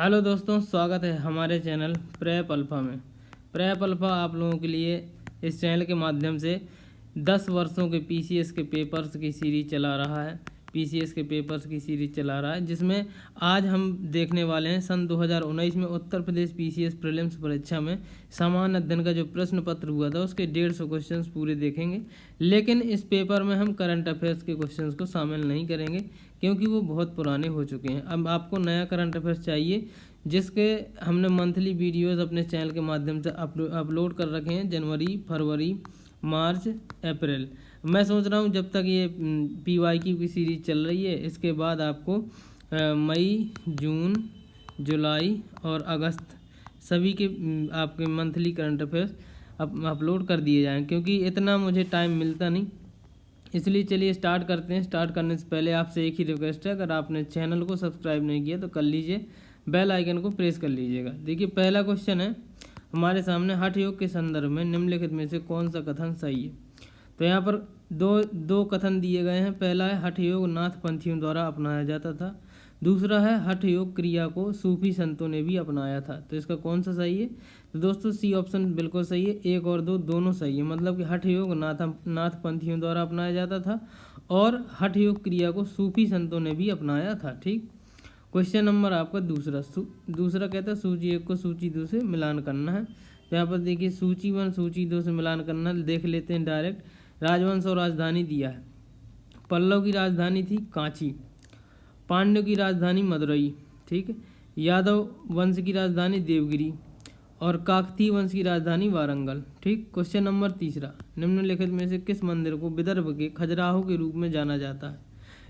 Hello दोस्तों, स्वागत है हमारे चैनल प्रेप अल्फ़ा में। प्रेप अल्फ़ा आप लोगों के लिए इस चैनल के माध्यम से 10 वर्षों के पीसीएस के पेपर्स की सीरीज चला रहा है। पीसीएस के पेपर्स की सीरीज चला रहा है, जिसमें आज हम देखने वाले हैं सन 2019 में उत्तर प्रदेश पीसीएस प्रीलिम्स परीक्षा में सामान्य अध्ययन का जो प्रश्न पत्र हुआ था उसके 150 क्वेश्चंस पूरे देखेंगे। लेकिन इस पेपर में हम करंट अफेयर्स के क्वेश्चंस को शामिल नहीं करेंगे, क्योंकि वो बहुत पुराने हो चुके हैं। अब आपको नया करंट अफेयर्स चाहिए, जिसके हमने मंथली वीडियोस अपने चैनल के माध्यम से अपलोड कर रखे हैं। जनवरी, फरवरी, मार्च, अप्रैल। मैं सोच रहा हूँ जब तक ये पीवाईक्यू की सीरीज चल रही है, इसके बाद आपको मई, जून, जुलाई और अगस्त सभी के आपके मंथली करंट अफेयर्स अपलोड कर दिए जाएँ, क्योंकि इतना मुझे टाइम मिलता नहीं। इसलिए चलिए स्टार्ट करते हैं। स्टार्ट करने से पहले आपसे एक ही रिक्वेस्ट है, अगर आपने चैनल को सब्सक्राइब नहीं किया तो कर लीजिए, बेल आइकन को प्रेस कर लीजिएगा। देखिए, पहला क्वेश्चन है हमारे सामने, हठ योग के संदर्भ में निम्नलिखित में से कौन सा कथन सही है। तो यहाँ पर दो कथन दिए गए हैं। पहला है हठ योग नाथ पंथियों द्वारा अपनाया जाता था। दूसरा है हठ योग क्रिया को सूफी संतों ने भी अपनाया था। तो इसका कौन सा सही है? तो दोस्तों सी ऑप्शन बिल्कुल सही है। 1 और 2 दोनों सही है। मतलब कि हठ योग नाथ पंथियों द्वारा अपनाया जाता था और हठ योग क्रिया को सूफी संतों ने भी अपनाया था। ठीक। क्वेश्चन नंबर आपका दूसरा कहता है सूची 1 को सूची 2 से मिलान करना है। तो यहाँ पर देखिए, सूची 1 सूची 2 से मिलान करना, देख लेते हैं डायरेक्ट। राजवंश और राजधानी दिया है। पल्लव की राजधानी थी कांची, पांड्यों की राजधानी मदुरई, ठीक है। यादव वंश की राजधानी देवगिरी और काकतीय वंश की राजधानी वारंगल। ठीक। क्वेश्चन नंबर तीसरा, निम्नलिखित में से किस मंदिर को विदर्भ के खजुराहो के रूप में जाना जाता है?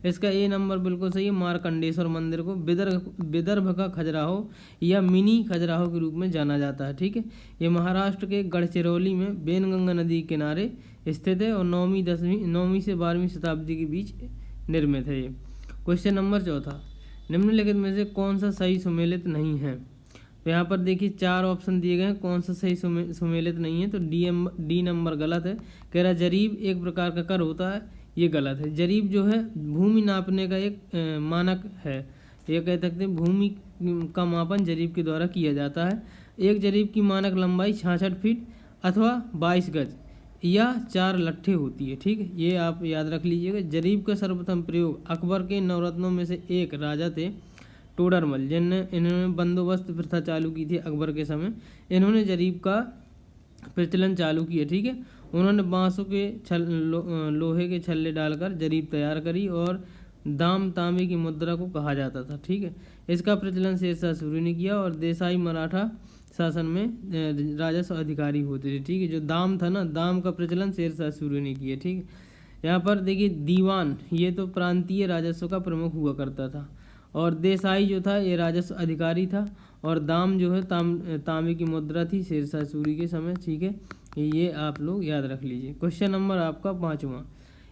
इसका ए नंबर बिल्कुल सही है। मार्कंडेश्वर मंदिर को विदर्भ का खजुराहो या मिनी खजुराहो के रूप में जाना जाता है। ठीक है। ये महाराष्ट्र के गढ़चिरौली में वेनगंगा नदी के किनारे स्थित है और 9वीं से 12वीं शताब्दी के बीच निर्मित है ये। क्वेश्चन नंबर चौथा, निम्नलिखित में से कौन सा सही सुमेलित नहीं है? तो यहाँ पर देखिए 4 ऑप्शन दिए गए हैं, कौन सा सही सुमेलित नहीं है। तो डी नंबर गलत है। कह रहा जरीब एक प्रकार का कर होता है, ये गलत है। जरीब जो है भूमि नापने का एक मानक है। ये कह सकते हैं भूमि का मापन जरीब के द्वारा किया जाता है। एक जरीब की मानक लंबाई 66 फीट अथवा 22 गज या 4 लट्ठे होती है। ठीक है, ये आप याद रख लीजिएगा। जरीब का सर्वप्रथम प्रयोग अकबर के नवरत्नों में से एक राजा थे टोडरमल, इन्होंने बंदोबस्त प्रथा चालू की थी अकबर के समय। इन्होंने जरीब का प्रचलन चालू किया। ठीक है। उन्होंने बांसों के लोहे के छल्ले डालकर जरीब तैयार करी और दाम तांबे की मुद्रा को कहा जाता था। ठीक है। इसका प्रचलन शेरशाह सूरी ने किया और देसाई मराठा शासन में राजस्व अधिकारी होते थे। ठीक है। जो दाम था ना, दाम का प्रचलन शेरशाह सूरी ने किया। ठीक है। यहाँ पर देखिए दीवान, ये तो प्रांतीय राजस्व का प्रमुख हुआ करता था और देसाई जो था ये राजस्व अधिकारी था और दाम जो है तांबे की मुद्रा थी शेरशाह सूरी के समय। ठीक है, ये आप लोग याद रख लीजिए। क्वेश्चन नंबर आपका 5वां,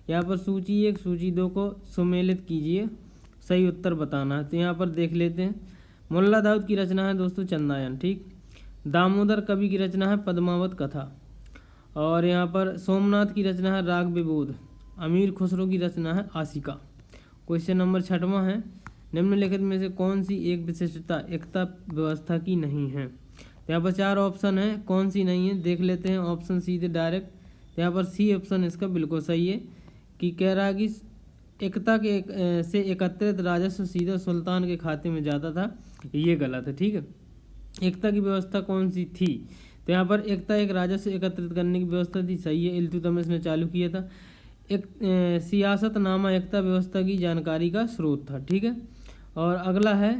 यहाँ पर सूची 1 सूची 2 को सुमेलित कीजिए, सही उत्तर बताना है। तो यहाँ पर देख लेते हैं। मुल्ला दाऊद की रचना है दोस्तों चंदायन। ठीक। दामोदर कवि की रचना है पद्मावत कथा और यहाँ पर सोमनाथ की रचना है राग विबोध। अमीर खुसरो की रचना है आशिका। क्वेश्चन नंबर 6वां है, निम्नलिखित में से कौन सी एक विशिष्टता एकता व्यवस्था की नहीं है? तो यहाँ पर 4 ऑप्शन है, कौन सी नहीं है देख लेते हैं। ऑप्शन सीधे डायरेक्ट। यहाँ पर सी ऑप्शन इसका बिल्कुल सही है कि कह रहा है कि एकता के से एकत्रित राजस्व सीधा सुल्तान के खाते में जाता था, ये गलत है। ठीक है। एकता की व्यवस्था कौन सी थी? तो यहाँ पर एकता एक राजस्व एकत्रित करने की व्यवस्था थी, सही है। इल्तुतमिश ने चालू किया था। एक सियासतनामा एकता व्यवस्था की जानकारी का स्रोत था। ठीक है। और अगला है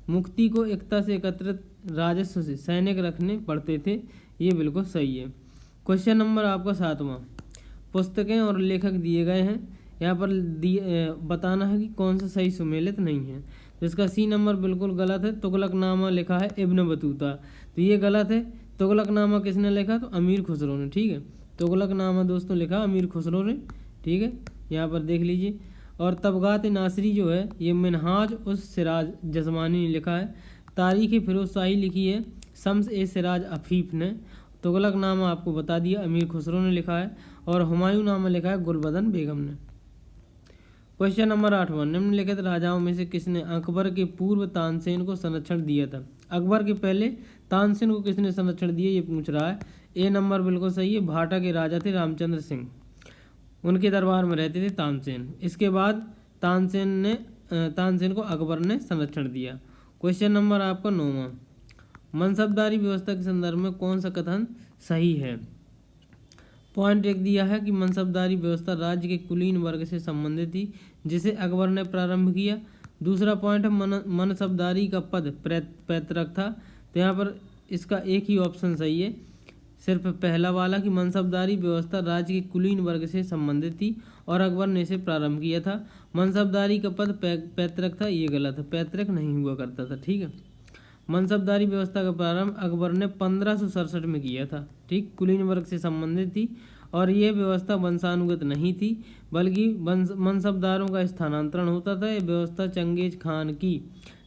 मुक्ति को एकता से एकत्रित राजस्व से सैनिक रखने पड़ते थे, ये बिल्कुल सही है। क्वेश्चन नंबर आपका 7वां, पुस्तकें और लेखक दिए गए हैं। यहाँ पर बताना है कि कौन सा सही सुमेलित नहीं है। तो इसका सी नंबर बिल्कुल गलत है। तुगलकनामा लिखा है इब्न बतूता, तो ये गलत है। तुगलकनामा किसने लिखा? तो अमीर खुसरो ने। ठीक है। तुगलकनामा दोस्तों लिखा अमीर खुसरो ने। ठीक है, यहाँ पर देख लीजिए। और तबगात नासरी जो है ये मिनहाज उस सिराज जज़मानी ने लिखा है। तारीख़ फिरोज शाही लिखी है शम्स ए सिराज अफीफ ने। तुगलकनामा आपको बता दिया अमीर खुसरो ने लिखा है और हुमायूं नामा लिखा है गुलबदन बेगम ने। क्वेश्चन नंबर 8वां, निम्नलिखित राजाओं में से किसने अकबर के पूर्व तानसेन को संरक्षण दिया था। अकबर के पहले तानसेन को किसने संरक्षण दिया, ये पूछ रहा है। ए नंबर बिल्कुल सही है, भाटा के राजा थे रामचंद्र सिंह, उनके दरबार में रहते थे तानसेन। इसके बाद तानसेन को अकबर ने संरक्षण दिया। क्वेश्चन नंबर आपका 9वां, मनसबदारी व्यवस्था के संदर्भ में कौन सा कथन सही है। पॉइंट 1 दिया है कि मनसबदारी व्यवस्था राज्य के कुलीन वर्ग से संबंधित थी जिसे अकबर ने प्रारंभ किया। दूसरा पॉइंट है मनसबदारी का पद पैतृक था, तो यहाँ पर इसका एक ही ऑप्शन सही है, सिर्फ पहला वाला कि मनसबदारी व्यवस्था राज्य के कुलीन वर्ग से संबंधित थी और अकबर ने इसे प्रारंभ किया था। मनसबदारी का पद पैतृक था, ये गलत है, पैतृक नहीं हुआ करता था। ठीक है, मनसबदारी व्यवस्था का प्रारंभ अकबर ने 1567 में किया था। ठीक, कुलीन वर्ग से संबंधित थी और ये व्यवस्था वंशानुगत नहीं थी बल्कि मनसबदारों का स्थानांतरण होता था। यह व्यवस्था चंगेज खान की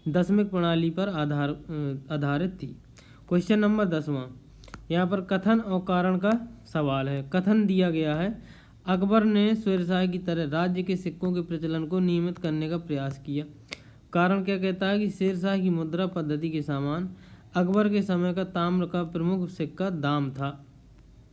दशमिक प्रणाली पर आधारित थी। क्वेश्चन नंबर 10वां, यहाँ पर कथन और कारण का सवाल है। कथन दिया गया है, अकबर ने शेरशाह की तरह राज्य के सिक्कों के प्रचलन को नियमित करने का प्रयास किया। कारण क्या कहता है कि शेरशाह की मुद्रा पद्धति के समान अकबर के समय का ताम्र का प्रमुख सिक्का दाम था।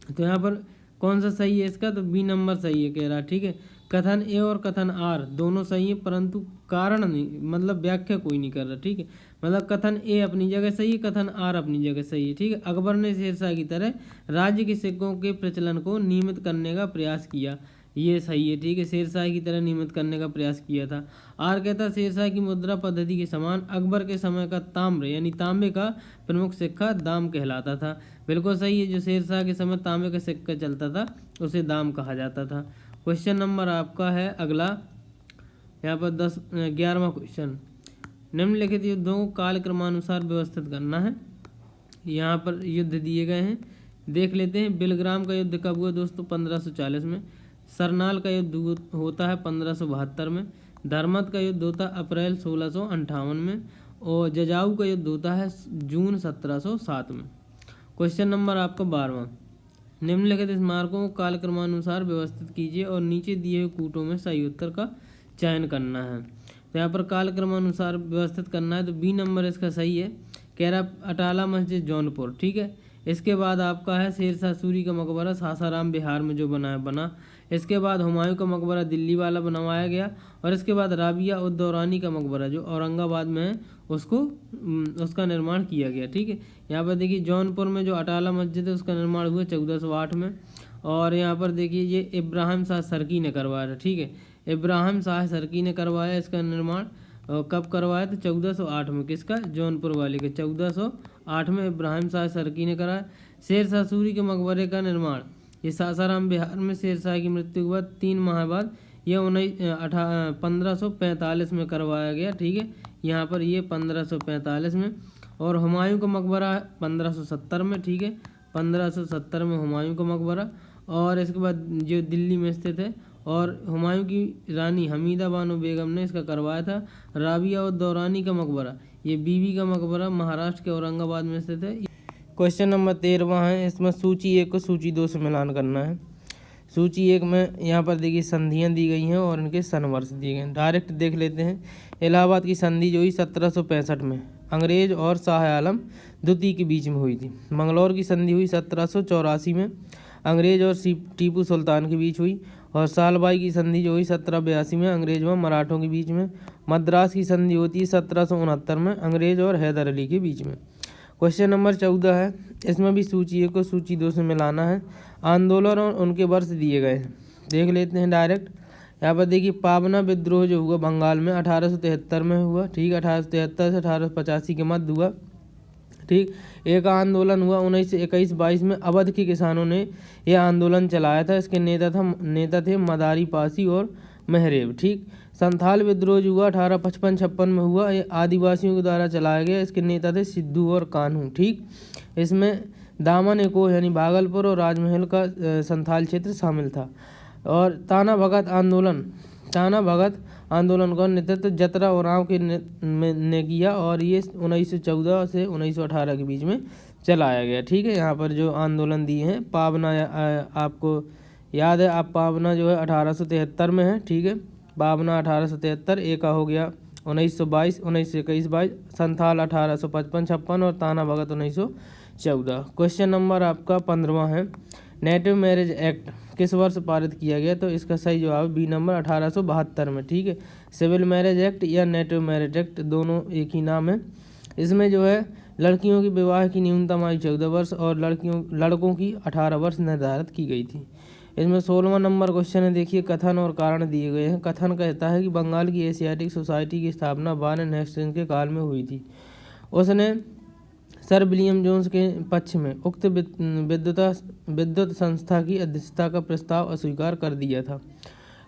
तो यहाँ पर कौन सा सही है इसका, तो बी नंबर सही है कह रहा है। ठीक है, कथन ए और कथन आर दोनों सही है परंतु कारण नहीं, मतलब व्याख्या कोई नहीं कर रहा। ठीक है, मतलब कथन ए अपनी जगह सही है, कथन आर अपनी जगह सही है। ठीक है, अकबर ने शेरशाह की तरह राज्य के सिक्कों के प्रचलन को नियमित करने का प्रयास किया, ये सही है। ठीक है, शेरशाह की तरह नियमित करने का प्रयास किया था। आर कहता शेरशाह की मुद्रा पद्धति के समान अकबर के समय का ताम्र यानी तांबे का प्रमुख सिक्का दाम कहलाता था। बिल्कुल सही है, जो शेरशाह के समय तांबे का सिक्का चलता था उसे दाम कहा जाता था। क्वेश्चन नंबर आपका है अगला, यहाँ पर 11वां क्वेश्चन, निम्नलिखित युद्धों को कालक्रमानुसार व्यवस्थित करना है। यहाँ पर युद्ध दिए गए हैं, देख लेते हैं। बिलग्राम का युद्ध कब हुआ दोस्तों, 1540 में। सरनाल का युद्ध होता है 1572 में। धर्मत का युद्ध होता है अप्रैल 1658 में और जजाऊ का युद्ध होता है जून 1707 में। क्वेश्चन नंबर आपका 12वां, निम्नलिखित स्मारकों को कालक्रमानुसार व्यवस्थित कीजिए और नीचे दिए हुए कूटों में सही उत्तर का चयन करना है। तो यहाँ पर कालक्रमानुसार व्यवस्थित करना है, तो बी नंबर इसका सही है, कह रहा अटाला मस्जिद जौनपुर। ठीक है, इसके बाद आपका है शेरशाह सूरी का मकबरा सासाराम बिहार में जो बना। इसके बाद हुमायूं का मकबरा दिल्ली वाला बनवाया गया और इसके बाद राबिया उद दौरानी का मकबरा जो औरंगाबाद में है उसका निर्माण किया गया। ठीक है, यहाँ पर देखिए जौनपुर में जो अटाला मस्जिद है उसका निर्माण हुआ 1408 में और यहाँ पर देखिए ये इब्राहिम शाह सरकी ने करवाया। ठीक है, इब्राहिम शाह सरकी ने करवाया इसका निर्माण। कब करवाया, तो 1408 में। किसका, जौनपुर वाले का 1408 में इब्राहिम शाह सरकी ने कराया। शेरशाह सूरी के मकबरे का निर्माण ये सासाराम बिहार में शेरशाह की मृत्यु के बाद 3 माह बाद यह 1545 में करवाया गया। ठीक है, यहाँ पर ये 1545 में। और हुमायूं का मकबरा 1570 में। ठीक है, 1570 में हुमायूं का मकबरा और इसके बाद जो दिल्ली में स्थित है और हुमायूं की रानी हमीदा बानो बेगम ने इसका करवाया था। राबिया उद दौरानी का मकबरा ये बीबी का मकबरा महाराष्ट्र के औरंगाबाद में स्थित है। क्वेश्चन नंबर 13वां है, इसमें सूची 1 को सूची 2 से मिलान करना है। सूची 1 में यहाँ पर देखिए संधियाँ दी गई हैं और इनके सनवर्ष दिए गए हैं। डायरेक्ट देख लेते हैं। इलाहाबाद की संधि जो हुई 1765 में अंग्रेज और शाह आलम द्वितीय के बीच में हुई थी। मंगलौर की संधि हुई 1784 में अंग्रेज और टीपू सुल्तान के बीच हुई। और सालबाई की संधि जो हुई 1782 में अंग्रेज व मराठों के बीच में। मद्रास की संधि होती है 1769 में अंग्रेज और हैदर अली के बीच में। क्वेश्चन नंबर 14 है, इसमें भी सूची 1 को सूची 2 से मिलाना है। आंदोलन और उनके वर्ष दिए गए हैं, देख लेते हैं डायरेक्ट। यहाँ पर देखिए पाबना विद्रोह जो हुआ बंगाल में 1873 में हुआ। ठीक, 1873 से 1885 के मध्य हुआ। ठीक, एक आंदोलन हुआ 1921-22 में अवध के किसानों ने यह आंदोलन चलाया था। इसके नेता थे मदारी पासी और महरेब। ठीक, संथाल विद्रोह जो हुआ 1855-56 में हुआ, ये आदिवासियों के द्वारा चलाया गया। इसके नेता थे सिद्धू और कान्हू। ठीक, इसमें दामन एको यानी भागलपुर और राजमहल का संथाल क्षेत्र शामिल था। और ताना भगत आंदोलन का नेतृत्व जतरा उरांव ने किया और ये 1914 से 1918 के बीच में चलाया गया। ठीक है, यहाँ पर जो आंदोलन दिए हैं पाबना आपको याद है, आप पाबना जो है 1873 में है। ठीक है, बावना 1873, ए का हो गया 1922, 1921-22, संथाल 1855-56 और ताना भगत 1914। क्वेश्चन नंबर आपका 15वां है, नेटिव मैरिज एक्ट किस वर्ष पारित किया गया? तो इसका सही जवाब बी नंबर 1872 में। ठीक है, सिविल मैरिज एक्ट या नेटिव मैरिज एक्ट दोनों एक ही नाम है। इसमें जो है लड़कियों की विवाह की न्यूनतम आयु 14 वर्ष और लड़कों की 18 वर्ष निर्धारित की गई थी। इसमें 16वां नंबर क्वेश्चन है, देखिए कथन और कारण दिए गए हैं। कथन कहता है कि बंगाल की एशियाटिक सोसाइटी की स्थापना वारेन हेस्टिंग्स के काल में हुई थी। उसने सर विलियम जोन्स के पक्ष में उक्त विद्युत संस्था की अध्यक्षता का प्रस्ताव अस्वीकार कर दिया था।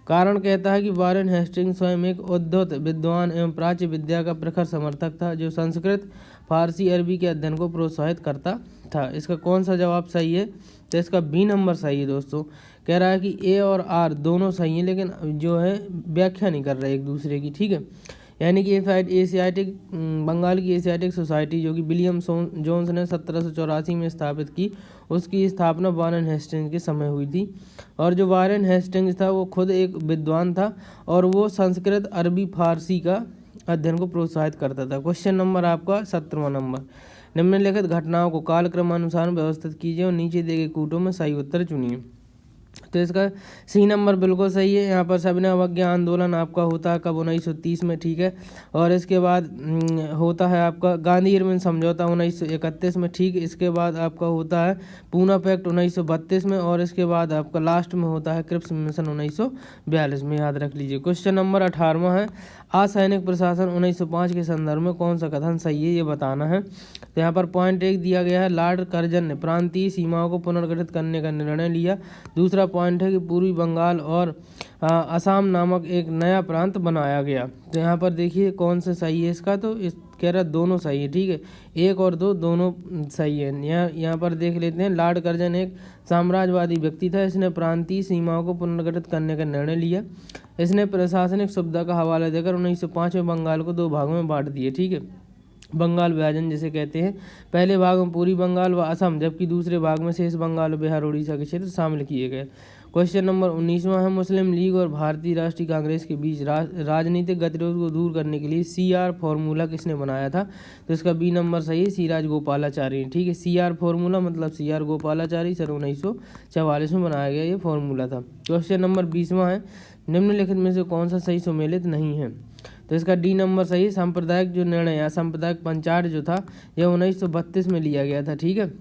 कारण कहता है कि वारेन हेस्टिंग्स स्वयं एक उद्धत विद्वान एवं प्राच्य विद्या का प्रखर समर्थक था, जो संस्कृत, फारसी, अरबी के अध्ययन को प्रोत्साहित करता था। इसका कौन सा जवाब सही है? तो इसका बी नंबर सही है दोस्तों। कह रहा है कि ए और आर दोनों सही हैं, लेकिन जो है व्याख्या नहीं कर रहे एक दूसरे की। ठीक है, यानी कि एशियाटिक बंगाल की एशियाटिक सोसाइटी जो कि विलियम जोन्स ने 1784 में स्थापित की, उसकी स्थापना वारेन हेस्टिंग्स के समय हुई थी। और जो वारेन हेस्टिंग्स था वो खुद एक विद्वान था और वो संस्कृत, अरबी, फारसी का अध्ययन को प्रोत्साहित करता था। क्वेश्चन नंबर आपका 17वां नंबर, निम्नलिखित घटनाओं को कालक्रमानुसार व्यवस्थित कीजिए और नीचे दिए गए कूटों में सही उत्तर चुनिए। तो इसका सी नंबर बिल्कुल सही है। यहाँ पर सविनय अवज्ञा आंदोलन आपका होता है कब? 1930 में। ठीक है, और इसके बाद होता है आपका गांधी इरविन समझौता 1931 में। ठीक, इसके बाद आपका होता है पूना पैक्ट 1932 में, और इसके बाद आपका लास्ट में होता है क्रिप्स मिशन 1942 में। याद रख लीजिए। क्वेश्चन नंबर 18वां है, असैनिक प्रशासन 1905 के संदर्भ में कौन सा कथन सही है, ये बताना है। तो यहाँ पर पॉइंट 1 दिया गया है, लॉर्ड कर्जन ने प्रांतीय सीमाओं को पुनर्गठित करने का निर्णय लिया। दूसरा पॉइंट है कि पूर्वी बंगाल और असम नामक एक नया प्रांत बनाया गया। तो यहाँ पर देखिए कौन सा सही है इसका, तो इस कह रहा दोनों सही है। ठीक है, 1 और 2 दोनों सही है। यहाँ पर देख लेते हैं, लॉर्ड कर्जन एक साम्राज्यवादी व्यक्ति था। इसने प्रांतीय सीमाओं को पुनर्गठित करने का निर्णय लिया। इसने प्रशासनिक सुविधा का हवाला देकर 1905 में बंगाल को 2 भागों में बांट दिया। ठीक है, बंगाल विभाजन जिसे कहते हैं। पहले भाग में पूर्वी बंगाल व असम, जबकि दूसरे भाग में शेष बंगाल, बिहार, उड़ीसा के क्षेत्र शामिल किए गए। क्वेश्चन नंबर 19वां है, मुस्लिम लीग और भारतीय राष्ट्रीय कांग्रेस के बीच राजनीतिक गतिरोध को दूर करने के लिए CR फॉर्मूला किसने बनाया था? तो इसका बी नंबर सही है, सी राजगोपालाचारी। ठीक है, CR फॉर्मूला मतलब CR गोपालाचारी, सन 1944 में बनाया गया ये फॉर्मूला था। क्वेश्चन नंबर 20वां है, निम्नलिखित में से कौन सा सही सुमेलित नहीं है? तो इसका डी नंबर सही है, सांप्रदायिक जो निर्णय या सांप्रदायिक पंचायत जो था यह 1932 में लिया गया था। ठीक है,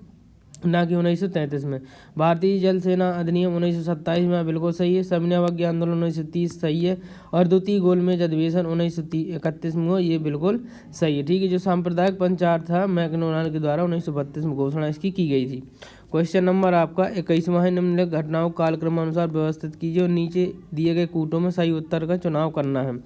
ना कि 1933 में। भारतीय जल सेना अधिनियम 1927 में बिल्कुल सही है। सविनय अवज्ञा आंदोलन 1930 सही है, और द्वितीय गोलमेज अधिवेशन 1931 में, ये बिल्कुल सही है। ठीक है, जो सांप्रदायिक पंचायत था मैकडोनाल्ड के द्वारा 1932 में घोषणा इसकी की गई थी। क्वेश्चन नंबर आपका 21वां है, निम्नलिखित घटनाओं को कालक्रमानुसार व्यवस्थित कीजिए और नीचे दिए गए कूटों में सही उत्तर का चुनाव करना है।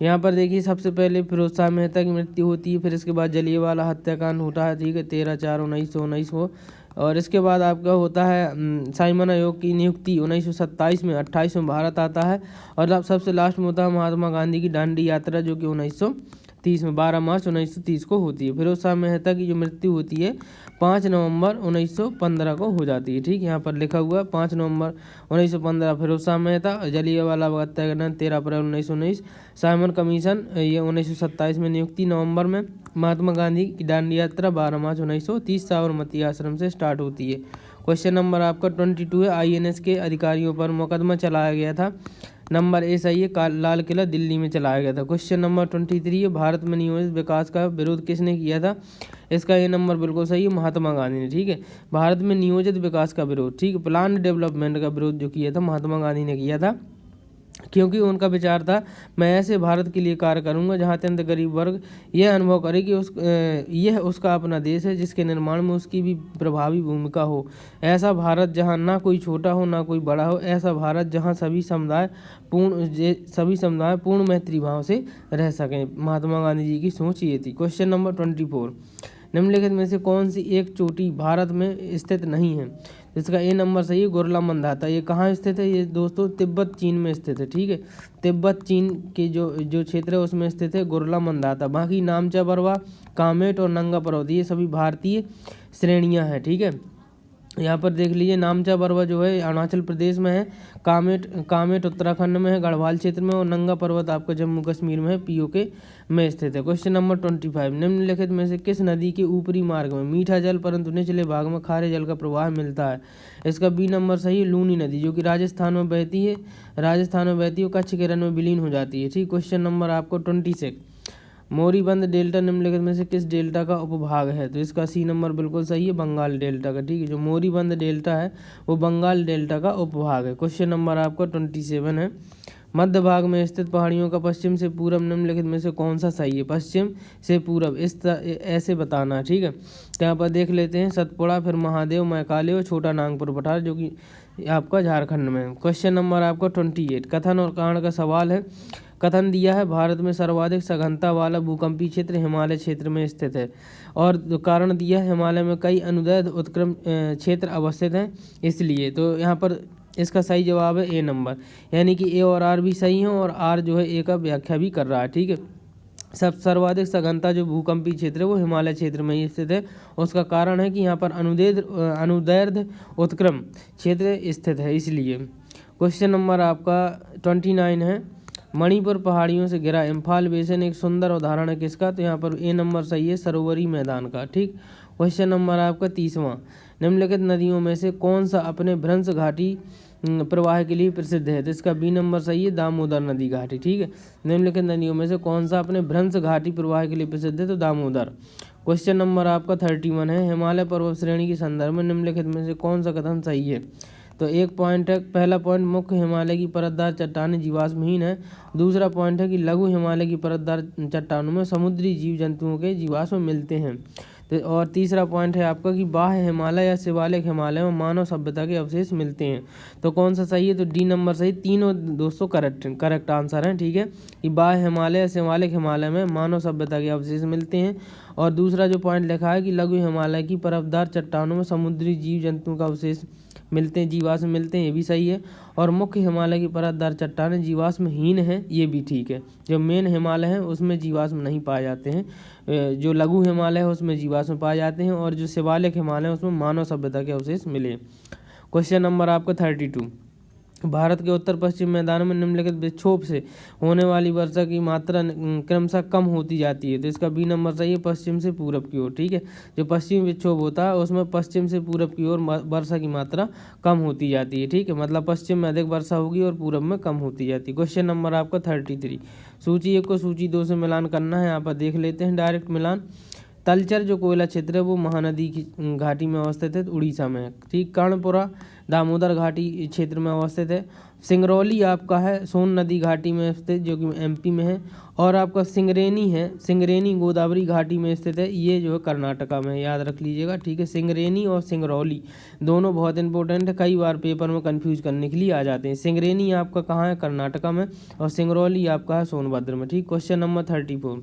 यहाँ पर देखिए सबसे पहले फिरोज शाह मेहता की मृत्यु होती है, फिर इसके बाद जलियांवाला हत्याकांड होता है। ठीक है, 13/4/1919 को, और इसके बाद आपका होता है साइमन आयोग की नियुक्ति 1927 में। 28 में भारत आता है, और अब सबसे लास्ट में होता है महात्मा गांधी की दांडी यात्रा जो कि 1930 में 12 मार्च 1930 को होती है। फिरोज शाह मेहता की जो मृत्यु होती है 5 नवंबर 1915 को हो जाती है। ठीक, यहाँ पर लिखा हुआ 5 नवंबर 1915 फिरोज शाह मेहता। जलियांवाला बाग हत्याकांड 13 अप्रैल 1919। साइमन कमीशन ये 1927 में नियुक्ति नवंबर में। महात्मा गांधी की दांडी यात्रा 12 मार्च 1930 साबरमती आश्रम से स्टार्ट होती है। क्वेश्चन नंबर आपका 22 है, INS के अधिकारियों पर मुकदमा चलाया गया था। नंबर ए सही है, लाल किला दिल्ली में चलाया गया था। क्वेश्चन नंबर 23 है, भारत में नियोजित विकास का विरोध किसने किया था? इसका ये नंबर बिल्कुल सही है, महात्मा गांधी ने। ठीक है, भारत में नियोजित विकास का विरोध, ठीक है, प्लान डेवलपमेंट का विरोध जो किया था महात्मा गांधी ने किया था, क्योंकि उनका विचार था मैं ऐसे भारत के लिए कार्य करूंगा जहां अत्यंत गरीब वर्ग यह अनुभव करे कि यह उसका अपना देश है, जिसके निर्माण में उसकी भी प्रभावी भूमिका हो। ऐसा भारत जहां ना कोई छोटा हो ना कोई बड़ा हो, ऐसा भारत जहां सभी समुदाय पूर्ण मैत्री भाव से रह सकें। महात्मा गांधी जी की सोच ये थी। क्वेश्चन नंबर 24, निम्नलिखित में से कौन सी एक चोटी भारत में स्थित नहीं है? इसका ए नंबर सही है, गुरला मंदाता। ये कहाँ स्थित है? ये दोस्तों तिब्बत चीन में स्थित है। ठीक है, तिब्बत चीन के जो क्षेत्र है उसमें स्थित है गुरला मंदाता। बाकी नामचा बरवा, कामेट और नंगा पर्वत ये सभी भारतीय श्रेणियाँ हैं। ठीक है, यहाँ पर देख लीजिए नामचा पर्वत जो है अरुणाचल प्रदेश में है, कामेट उत्तराखंड में है, गढ़वाल क्षेत्र में, और नंगा पर्वत आपका जम्मू कश्मीर में है, पीओके में स्थित है। क्वेश्चन नंबर 25, निम्नलिखित में से किस नदी के ऊपरी मार्ग में मीठा जल परंतु निचले भाग में खारे जल का प्रवाह मिलता है? इसका बी नंबर सही है, लूनी नदी, जो कि राजस्थान में बहती है, कच्छ के रन में विलीन हो जाती है। ठीक, क्वेश्चन नंबर आपको 26, मोरीबंद डेल्टा निम्नलिखित में से किस डेल्टा का उपभाग है? तो इसका सी नंबर बिल्कुल सही है, बंगाल डेल्टा का। ठीक है, जो मोरीबंद डेल्टा है वो बंगाल डेल्टा का उपभाग है। क्वेश्चन नंबर आपका 27 है, मध्य भाग में स्थित पहाड़ियों का पश्चिम से पूरब निम्नलिखित में से कौन सा सही है? पश्चिम से पूरब ऐसे बताना है। ठीक है, तो यहाँ पर देख लेते हैं सतपुड़ा, फिर महादेव, मैकाले और छोटा नागपुर पठार, जो कि आपका झारखंड में है। क्वेश्चन नंबर आपका 28, कथन और कारण का सवाल है। कथन दिया है भारत में सर्वाधिक सघनता वाला भूकंपीय क्षेत्र हिमालय क्षेत्र में स्थित है, और कारण दिया है हिमालय में कई अनुदैर्ध्य उत्क्रम क्षेत्र अवस्थित हैं इसलिए। तो यहाँ पर इसका सही जवाब है ए नंबर, यानी कि ए और आर भी सही हैं, और आर जो है ए का व्याख्या भी कर रहा है। ठीक है, सब सर्वाधिक सघनता जो भूकंपीय क्षेत्र है वो हिमालय क्षेत्र में ही स्थित है। उसका कारण है कि यहाँ पर अनुदैर्ध्य उत्क्रम क्षेत्र स्थित है इसलिए। क्वेश्चन नंबर आपका 29 है, मणिपुर पहाड़ियों से घिरा इम्फाल बेसिन एक सुंदर उदाहरण है किसका? तो यहाँ पर ए नंबर सही है, सरोवरी मैदान का। ठीक, क्वेश्चन नंबर आपका 30वां, निम्नलिखित नदियों में से कौन सा अपने भ्रंश घाटी प्रवाह के लिए प्रसिद्ध है? तो इसका बी नंबर सही है, दामोदर नदी घाटी। ठीक है, निम्नलिखित नदियों में से कौन सा अपने भ्रंश घाटी प्रवाह के लिए प्रसिद्ध है? तो दामोदर। क्वेश्चन नंबर आपका 31 है, हिमालय पर्वत श्रेणी के संदर्भ में निम्नलिखित में से कौन सा कथन सही है? तो एक पॉइंट है, पहला पॉइंट मुख्य हिमालय की परतदार चट्टानें जीवाश्महीन है। दूसरा पॉइंट है कि लघु हिमालय की परतदार चट्टानों में समुद्री जीव जंतुओं के जीवाश्म मिलते हैं। तो और तीसरा पॉइंट है आपका कि बाह्य हिमालय या शिवालिक हिमालय में मानव सभ्यता के अवशेष मिलते हैं। तो कौन सा सही है? तो डी नंबर सही, तीनों दोस्तों करेक्ट आंसर हैं। ठीक है, कि बाह्य हिमालय या शिवालिक हिमालय में मानव सभ्यता के अवशेष मिलते हैं, और दूसरा जो पॉइंट लिखा है कि लघु हिमालय की परतदार चट्टानों में समुद्री जीव जंतुओं का अवशेष मिलते हैं, जीवाश्म मिलते हैं, ये भी सही है। और मुख्य हिमालय की परतदार चट्टानें जीवाश्महीन है, ये भी ठीक है। जो मेन हिमालय है उसमें जीवाश्म नहीं पाए जाते हैं, जो लघु हिमालय है उसमें जीवाश्म पाए जाते हैं, और जो शिवालिक हिमालय है उसमें मानव सभ्यता के अवशेष मिले। क्वेश्चन नंबर आपका 32, भारत के उत्तर पश्चिम मैदानों में निम्नलिखित विक्षोभ से होने वाली वर्षा की मात्रा क्रमशः कम होती जाती है। तो इसका बी नंबर सही है, पश्चिम से पूरब की ओर। ठीक है, जो पश्चिमी विक्षोभ होता है उसमें पश्चिम से पूरब की ओर वर्षा की मात्रा कम होती जाती है। ठीक है, मतलब पश्चिम में अधिक वर्षा होगी और पूरब में कम होती जाती है। क्वेश्चन नंबर आपका 33, सूची 1 को सूची 2 से मिलान करना है। यहाँ पर देख लेते हैं डायरेक्ट मिलान। तलचर जो कोयला क्षेत्र है वो महानदी की घाटी में अवस्थित है, उड़ीसा में है। ठीक, कर्णपुरा दामोदर घाटी क्षेत्र में अवस्थित है। सिंगरौली आपका है सोन नदी घाटी में स्थित, जो कि एमपी में है। और आपका सिंगरेनी है, सिंगरेनी गोदावरी घाटी में स्थित है, ये जो है कर्नाटका में, याद रख लीजिएगा। ठीक है, सिंगरेनी और सिंगरौली दोनों बहुत इंपॉर्टेंट है, कई बार पेपर में कंफ्यूज करने के लिए आ जाते हैं। सिंगरेनी आपका कहाँ है? कर्नाटका में, और सिंगरौली आपका है सोनभद्र में। ठीक, क्वेश्चन नंबर 34,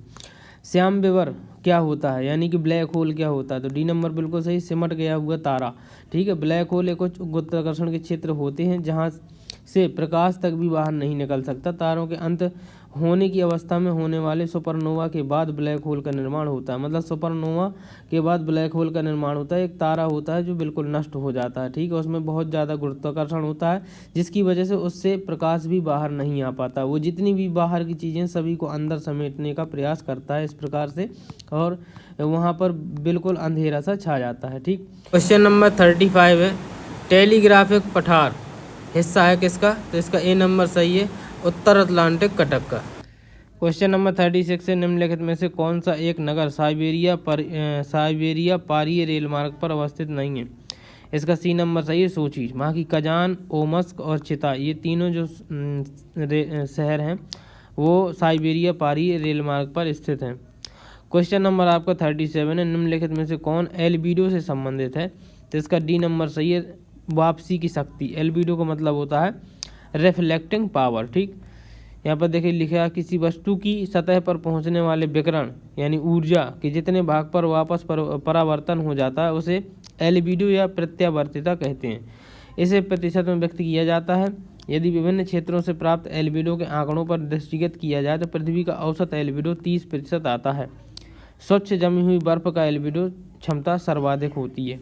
श्याम विवर क्या होता है, यानी कि ब्लैक होल क्या होता है? तो डी नंबर बिल्कुल सही, सिमट गया हुआ तारा। ठीक है, ब्लैक होल एक उच्च गुरुत्वाकर्षण के क्षेत्र होते हैं जहां से प्रकाश तक भी बाहर नहीं निकल सकता। तारों के अंत होने की अवस्था में होने वाले सुपरनोवा के बाद ब्लैक होल का निर्माण होता है, मतलब सुपरनोवा के बाद ब्लैक होल का निर्माण होता है। एक तारा होता है जो बिल्कुल नष्ट हो जाता है। ठीक है, उसमें बहुत ज़्यादा गुरुत्वाकर्षण होता है जिसकी वजह से उससे प्रकाश भी बाहर नहीं आ पाता। वो जितनी भी बाहर की चीज़ें सभी को अंदर समेटने का प्रयास करता है इस प्रकार से, और वहाँ पर बिल्कुल अंधेरा सा छा जाता है। ठीक, क्वेश्चन नंबर 35 है, टेलीग्राफिक पठार हिस्सा है किसका? तो इसका ए नंबर सही है, उत्तर अटलांटिक कटक का। क्वेश्चन नंबर 36 है, निम्नलिखित में से कौन सा एक नगर साइबेरिया पारीय रेल मार्ग पर अवस्थित नहीं है? इसका सी नंबर सही है, सोची। वहाँ की कजान, ओमस्क और चिता, ये तीनों जो शहर हैं वो साइबेरिया पारीय रेल मार्ग पर स्थित हैं। क्वेश्चन नंबर आपका 37 है, निम्नलिखित में से कौन एल्बिडो से संबंधित है? तो इसका डी नंबर सही है, वापसी की शक्ति। एल्बिडो का मतलब होता है रिफ्लेक्टिंग पावर। ठीक, यहाँ पर देखिए लिखा, किसी वस्तु की सतह पर पहुँचने वाले विकिरण यानी ऊर्जा के जितने भाग पर वापस परावर्तन हो जाता है उसे एल्बिडो या प्रत्यावर्तिता कहते हैं। इसे प्रतिशत में व्यक्त किया जाता है। यदि विभिन्न क्षेत्रों से प्राप्त एल्बिडो के आंकड़ों पर दृष्टिगत किया जाए तो पृथ्वी का औसत एल्बिडो 30% आता है। स्वच्छ जमी हुई बर्फ का एल्बिडो क्षमता सर्वाधिक होती है।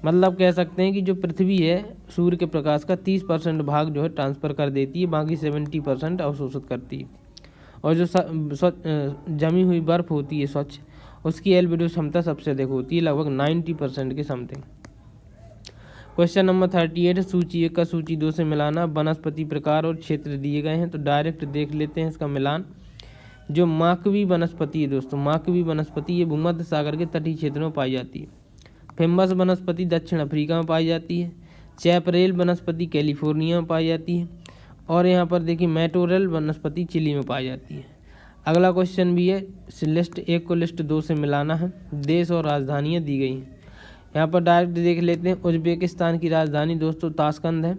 मतलब कह सकते हैं कि जो पृथ्वी है सूर्य के प्रकाश का 30% भाग जो है ट्रांसफ़र कर देती है, बाकी 70% अवशोषित करती है। और जो जमी हुई बर्फ़ होती है स्वच्छ, उसकी एल्बिडो क्षमता सबसे अधिक होती है, लगभग 90% के समथिंग। क्वेश्चन नंबर 38 सूची 1 का सूची 2 से मिलाना। वनस्पति प्रकार और क्षेत्र दिए गए हैं, तो डायरेक्ट देख लेते हैं इसका मिलान। जो माकवी वनस्पति है दोस्तों, माकवी वनस्पति ये भूमध्य सागर के तटीय क्षेत्र में पाई जाती है। फेमस वनस्पति दक्षिण अफ्रीका में पाई जाती है। चैपरेल वनस्पति कैलिफोर्निया में पाई जाती है। और यहाँ पर देखिए मैटोरल वनस्पति चिली में पाई जाती है। अगला क्वेश्चन भी है, लिस्ट 1 को लिस्ट 2 से मिलाना है। देश और राजधानियाँ दी गई हैं, यहाँ पर डायरेक्ट देख लेते हैं। उज्बेकिस्तान की राजधानी दोस्तों ताशकंद है।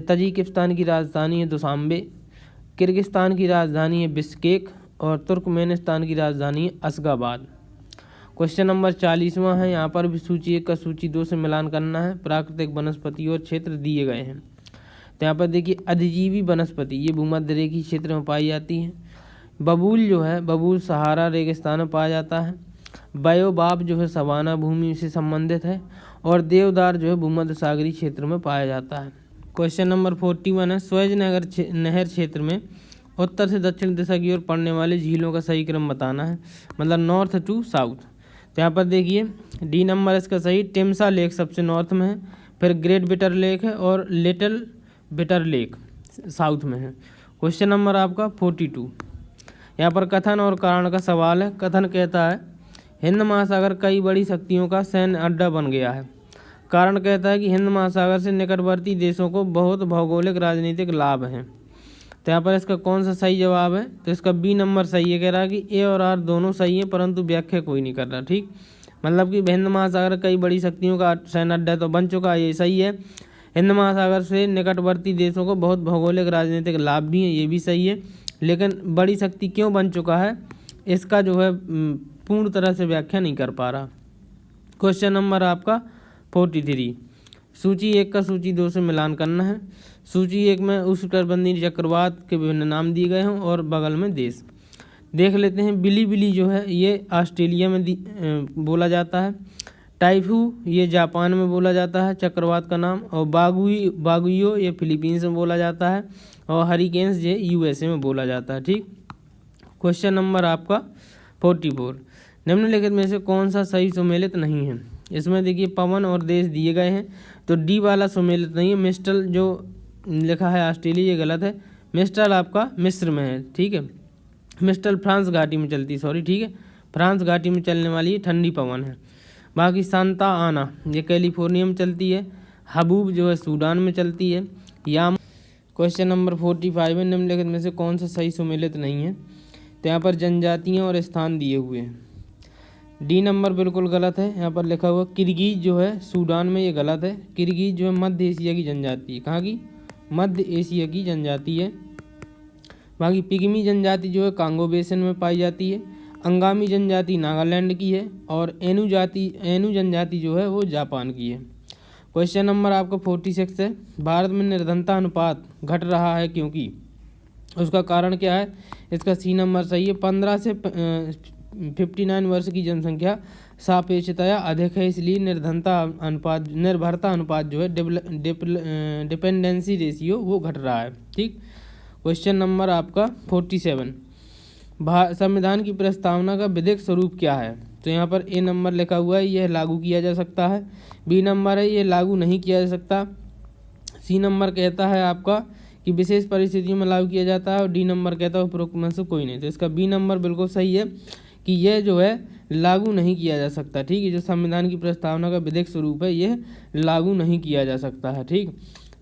तजिकिस्तान की राजधानी है दुशांबे। किर्गिस्तान की राजधानी है बिश्केक। और तुर्कमेनिस्तान की राजधानी है अशगाबाद। क्वेश्चन नंबर 40वां है, यहाँ पर भी सूची 1 का सूची 2 से मिलान करना है। प्राकृतिक वनस्पति और क्षेत्र दिए गए हैं, तो यहाँ पर देखिए अधिजीवी वनस्पति ये भूमध्य रेखीय क्षेत्र में पाई जाती है। बबूल जो है, बबूल सहारा रेगिस्तान में पाया जाता है। बायोबाब जो है सवाना भूमि से संबंधित है। और देवदार जो है भूमध्य सागरीय क्षेत्र में पाया जाता है। क्वेश्चन नंबर 41 है, स्वेज नहर क्षेत्र में उत्तर से दक्षिण दिशा की ओर पड़ने वाले झीलों का सही क्रम बताना है, मतलब नॉर्थ टू साउथ। तो यहाँ पर देखिए डी नंबर इसका सही। टिम्सा लेक सबसे नॉर्थ में है, फिर ग्रेट बिटर लेक है और लिटिल बिटर लेक साउथ में है। क्वेश्चन नंबर आपका 42, यहाँ पर कथन और कारण का सवाल है। कथन कहता है हिंद महासागर कई बड़ी शक्तियों का सैन्य अड्डा बन गया है। कारण कहता है कि हिंद महासागर से निकटवर्ती देशों को बहुत भौगोलिक राजनीतिक लाभ हैं। तो यहाँ पर इसका कौन सा सही जवाब है, तो इसका बी नंबर सही है। कह रहा है कि ए और आर दोनों सही है, परंतु व्याख्या कोई नहीं कर रहा। ठीक, मतलब कि हिंद महासागर कई बड़ी शक्तियों का सैन्य अड्डा तो बन चुका है, ये सही है। हिंद महासागर से निकटवर्ती देशों को बहुत भौगोलिक राजनीतिक लाभ भी हैं, ये भी सही है। लेकिन बड़ी शक्ति क्यों बन चुका है, इसका जो है पूर्ण तरह से व्याख्या नहीं कर पा रहा। क्वेश्चन नंबर आपका 43, सूची 1 का सूची 2 से मिलान करना है। सूची 1 में उष्णकटिबंधीय चक्रवात के विभिन्न नाम दिए गए हैं और बगल में देश देख लेते हैं। बिली जो है ये ऑस्ट्रेलिया में बोला जाता है। टाइफू ये जापान में बोला जाता है चक्रवात का नाम। और बागुइयो ये फिलीपींस में बोला जाता है। और हरिकेन्स ये यूएसए में बोला जाता है। ठीक, क्वेश्चन नंबर आपका 44, निम्नलिखित में से कौन सा सही सुमेलित नहीं है। इसमें देखिए पवन और देश दिए गए हैं, तो डी वाला सुमेलित नहीं है। मिस्ट्रल जो लिखा है ऑस्ट्रेलिया, ये गलत है। मिस्ट्रल आपका मिस्र में है। ठीक है, मिस्ट्रल फ्रांस घाटी में चलती है, सॉरी। ठीक है, फ्रांस घाटी में चलने वाली ठंडी पवन है। बाकी सांता आना ये कैलिफोर्निया में चलती है। हबूब जो है सूडान में चलती है। याम क्वेश्चन नंबर 45 है, निम्नलिखित में से कौन सा सही सुमेलित नहीं है। तो यहाँ पर जनजातियाँ और स्थान दिए हुए हैं। डी नंबर बिल्कुल गलत है। यहाँ पर लिखा हुआ किर्गिज जो है सूडान में, ये गलत है। किर्गिज जो है मध्य एशिया की जनजाति है। कहाँ की? मध्य एशिया की जनजाति है। बाकी पिग्मी जनजाति जो है कांगो बेसिन में पाई जाती है। अंगामी जनजाति नागालैंड की है। और एनु जनजाति जो है वो जापान की है। क्वेश्चन नंबर आपका 46 है, भारत में निर्धनता अनुपात घट रहा है क्योंकि, उसका कारण क्या है। इसका सी नंबर सही है। 15 से 59 वर्ष की जनसंख्या सापेक्षतया अधिक है, इसलिए निर्भरता अनुपात जो है डिपेंडेंसी रेशियो वो घट रहा है। ठीक, क्वेश्चन नंबर आपका 47, संविधान की प्रस्तावना का विधिक स्वरूप क्या है। तो यहाँ पर ए नंबर लिखा हुआ है, यह लागू किया जा सकता है। बी नंबर है ये लागू नहीं किया जा सकता। सी नंबर कहता है आपका कि विशेष परिस्थितियों में लागू किया जाता है। और डी नंबर कहता है उपरोक्त में से कोई नहीं। तो इसका बी नंबर बिल्कुल सही है कि यह जो है लागू नहीं किया जा सकता। ठीक है, जो संविधान की प्रस्तावना का विधिक स्वरूप है यह लागू नहीं किया जा सकता है। ठीक,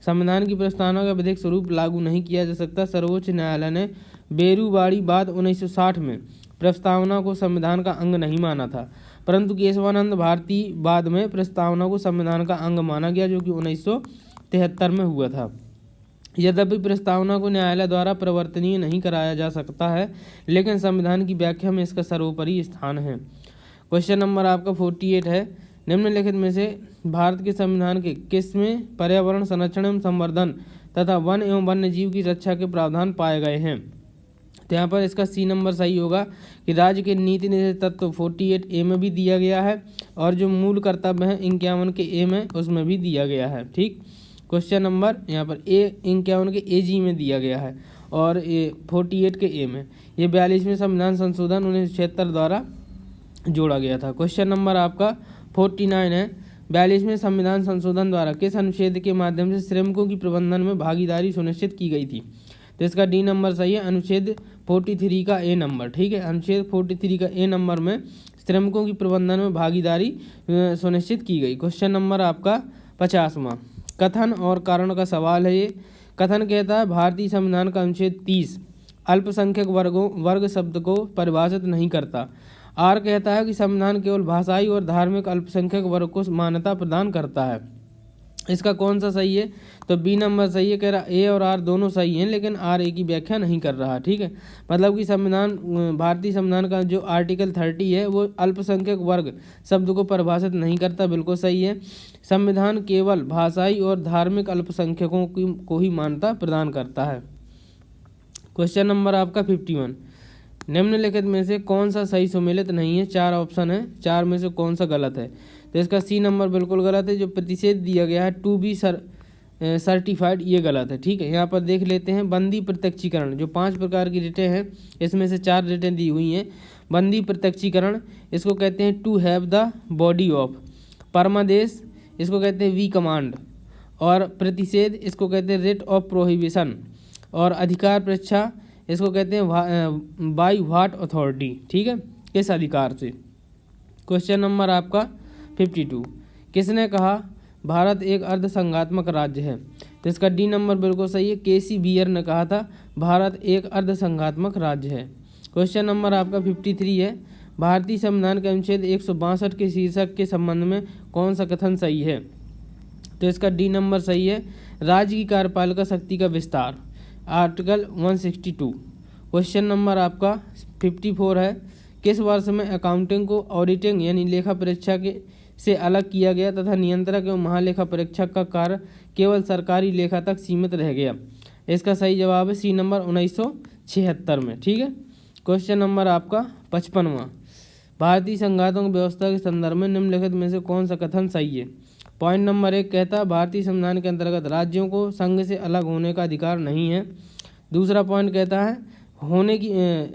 संविधान की प्रस्तावना का विधिक स्वरूप लागू नहीं किया जा सकता। सर्वोच्च न्यायालय ने बेरूवाड़ी बाद 1960 में प्रस्तावना को संविधान का अंग नहीं माना था, परंतु केशवानंद भारती बाद में प्रस्तावना को संविधान का अंग माना गया, जो कि 1973 में हुआ था। यद्यपि प्रस्तावना को न्यायालय द्वारा परिवर्तनीय नहीं कराया जा सकता है, लेकिन संविधान की व्याख्या में इसका सर्वोपरि स्थान है। क्वेश्चन नंबर आपका 48 है, निम्नलिखित में से भारत के संविधान के किसमें पर्यावरण संरक्षण एवं संवर्धन तथा वन एवं वन्य जीव की रक्षा के प्रावधान पाए गए हैं। तो यहाँ पर इसका सी नंबर सही होगा कि राज्य के नीति निर्देशक तत्व 48A में भी दिया गया है और जो मूल कर्तव्य है 51 के ए में उसमें भी दिया गया है। ठीक, क्वेश्चन नंबर यहाँ पर 51 के AG में दिया गया है और 48 के ए में। ये 42वें संविधान संशोधन 1976 द्वारा जोड़ा गया था। क्वेश्चन नंबर आपका 49 है, 42वें संविधान संशोधन द्वारा किस अनुच्छेद के माध्यम से श्रमिकों की प्रबंधन में भागीदारी सुनिश्चित की गई थी? तो इसका डी नंबर सही है, अनुच्छेद 43 का ए नंबर। ठीक है, अनुच्छेद 43 का ए नंबर में श्रमिकों की प्रबंधन में भागीदारी सुनिश्चित की गई। क्वेश्चन नंबर आपका 50वां, कथन और कारण का सवाल है। ये कथन कहता है भारतीय संविधान का अनुच्छेद 30 अल्पसंख्यक वर्ग शब्द को परिभाषित नहीं करता। आर कहता है कि संविधान केवल भाषाई और धार्मिक अल्पसंख्यक वर्ग को मान्यता प्रदान करता है। इसका कौन सा सही है? तो बी नंबर सही है। कह रहा ए और आर दोनों सही हैं लेकिन आर ए की व्याख्या नहीं कर रहा। ठीक है, मतलब कि भारतीय संविधान का जो आर्टिकल 30 है वो अल्पसंख्यक वर्ग शब्द को परिभाषित नहीं करता, बिल्कुल सही है। संविधान केवल भाषाई और धार्मिक अल्पसंख्यकों को ही मान्यता प्रदान करता है। क्वेश्चन नंबर आपका 51, निम्नलिखित में से कौन सा सही सुमेलित नहीं है? 4 ऑप्शन है, 4 में से कौन सा गलत है? तो इसका सी नंबर बिल्कुल गलत है। जो प्रतिषेध दिया गया है टू बी सर्टिफाइड, ये गलत है। ठीक है, यहाँ पर देख लेते हैं बंदी प्रत्यक्षीकरण, जो 5 प्रकार की रिटें हैं इसमें से 4 रिटें दी हुई हैं। बंदी प्रत्यक्षीकरण इसको कहते हैं to have the body of, परमादेश इसको कहते हैं वी कमांड, और प्रतिषेध इसको कहते हैं रेट ऑफ प्रोहिबिशन, और अधिकार परीक्षा इसको कहते हैं बाई व्हाट अथॉरिटी। ठीक है, किस अधिकार से? क्वेश्चन नंबर आपका 52, किसने कहा भारत एक अर्धसंघात्मक राज्य है? तो इसका डी नंबर बिल्कुल सही है। केसी बियर ने कहा था भारत एक अर्धसंघात्मक राज्य है। क्वेश्चन नंबर आपका 53 है, भारतीय संविधान के अनुच्छेद 162 के शीर्षक के संबंध में कौन सा कथन सही है? तो इसका डी नंबर सही है, राज्य की कार्यपालिका शक्ति का विस्तार, आर्टिकल 162। क्वेश्चन नंबर आपका 54 है, किस वर्ष में अकाउंटिंग को ऑडिटिंग यानी लेखा परीक्षा के से अलग किया गया तथा नियंत्रक एवं महालेखा परीक्षक का कार्य केवल सरकारी लेखा तक सीमित रह गया? इसका सही जवाब है सी नंबर 1976 में। ठीक है, क्वेश्चन नंबर आपका 55वां, भारतीय संघात्मक व्यवस्था के संदर्भ में निम्नलिखित में से कौन सा कथन सही है? पॉइंट नंबर 1 कहता है भारतीय संविधान के अंतर्गत राज्यों को संघ से अलग होने का अधिकार नहीं है। दूसरा पॉइंट कहता है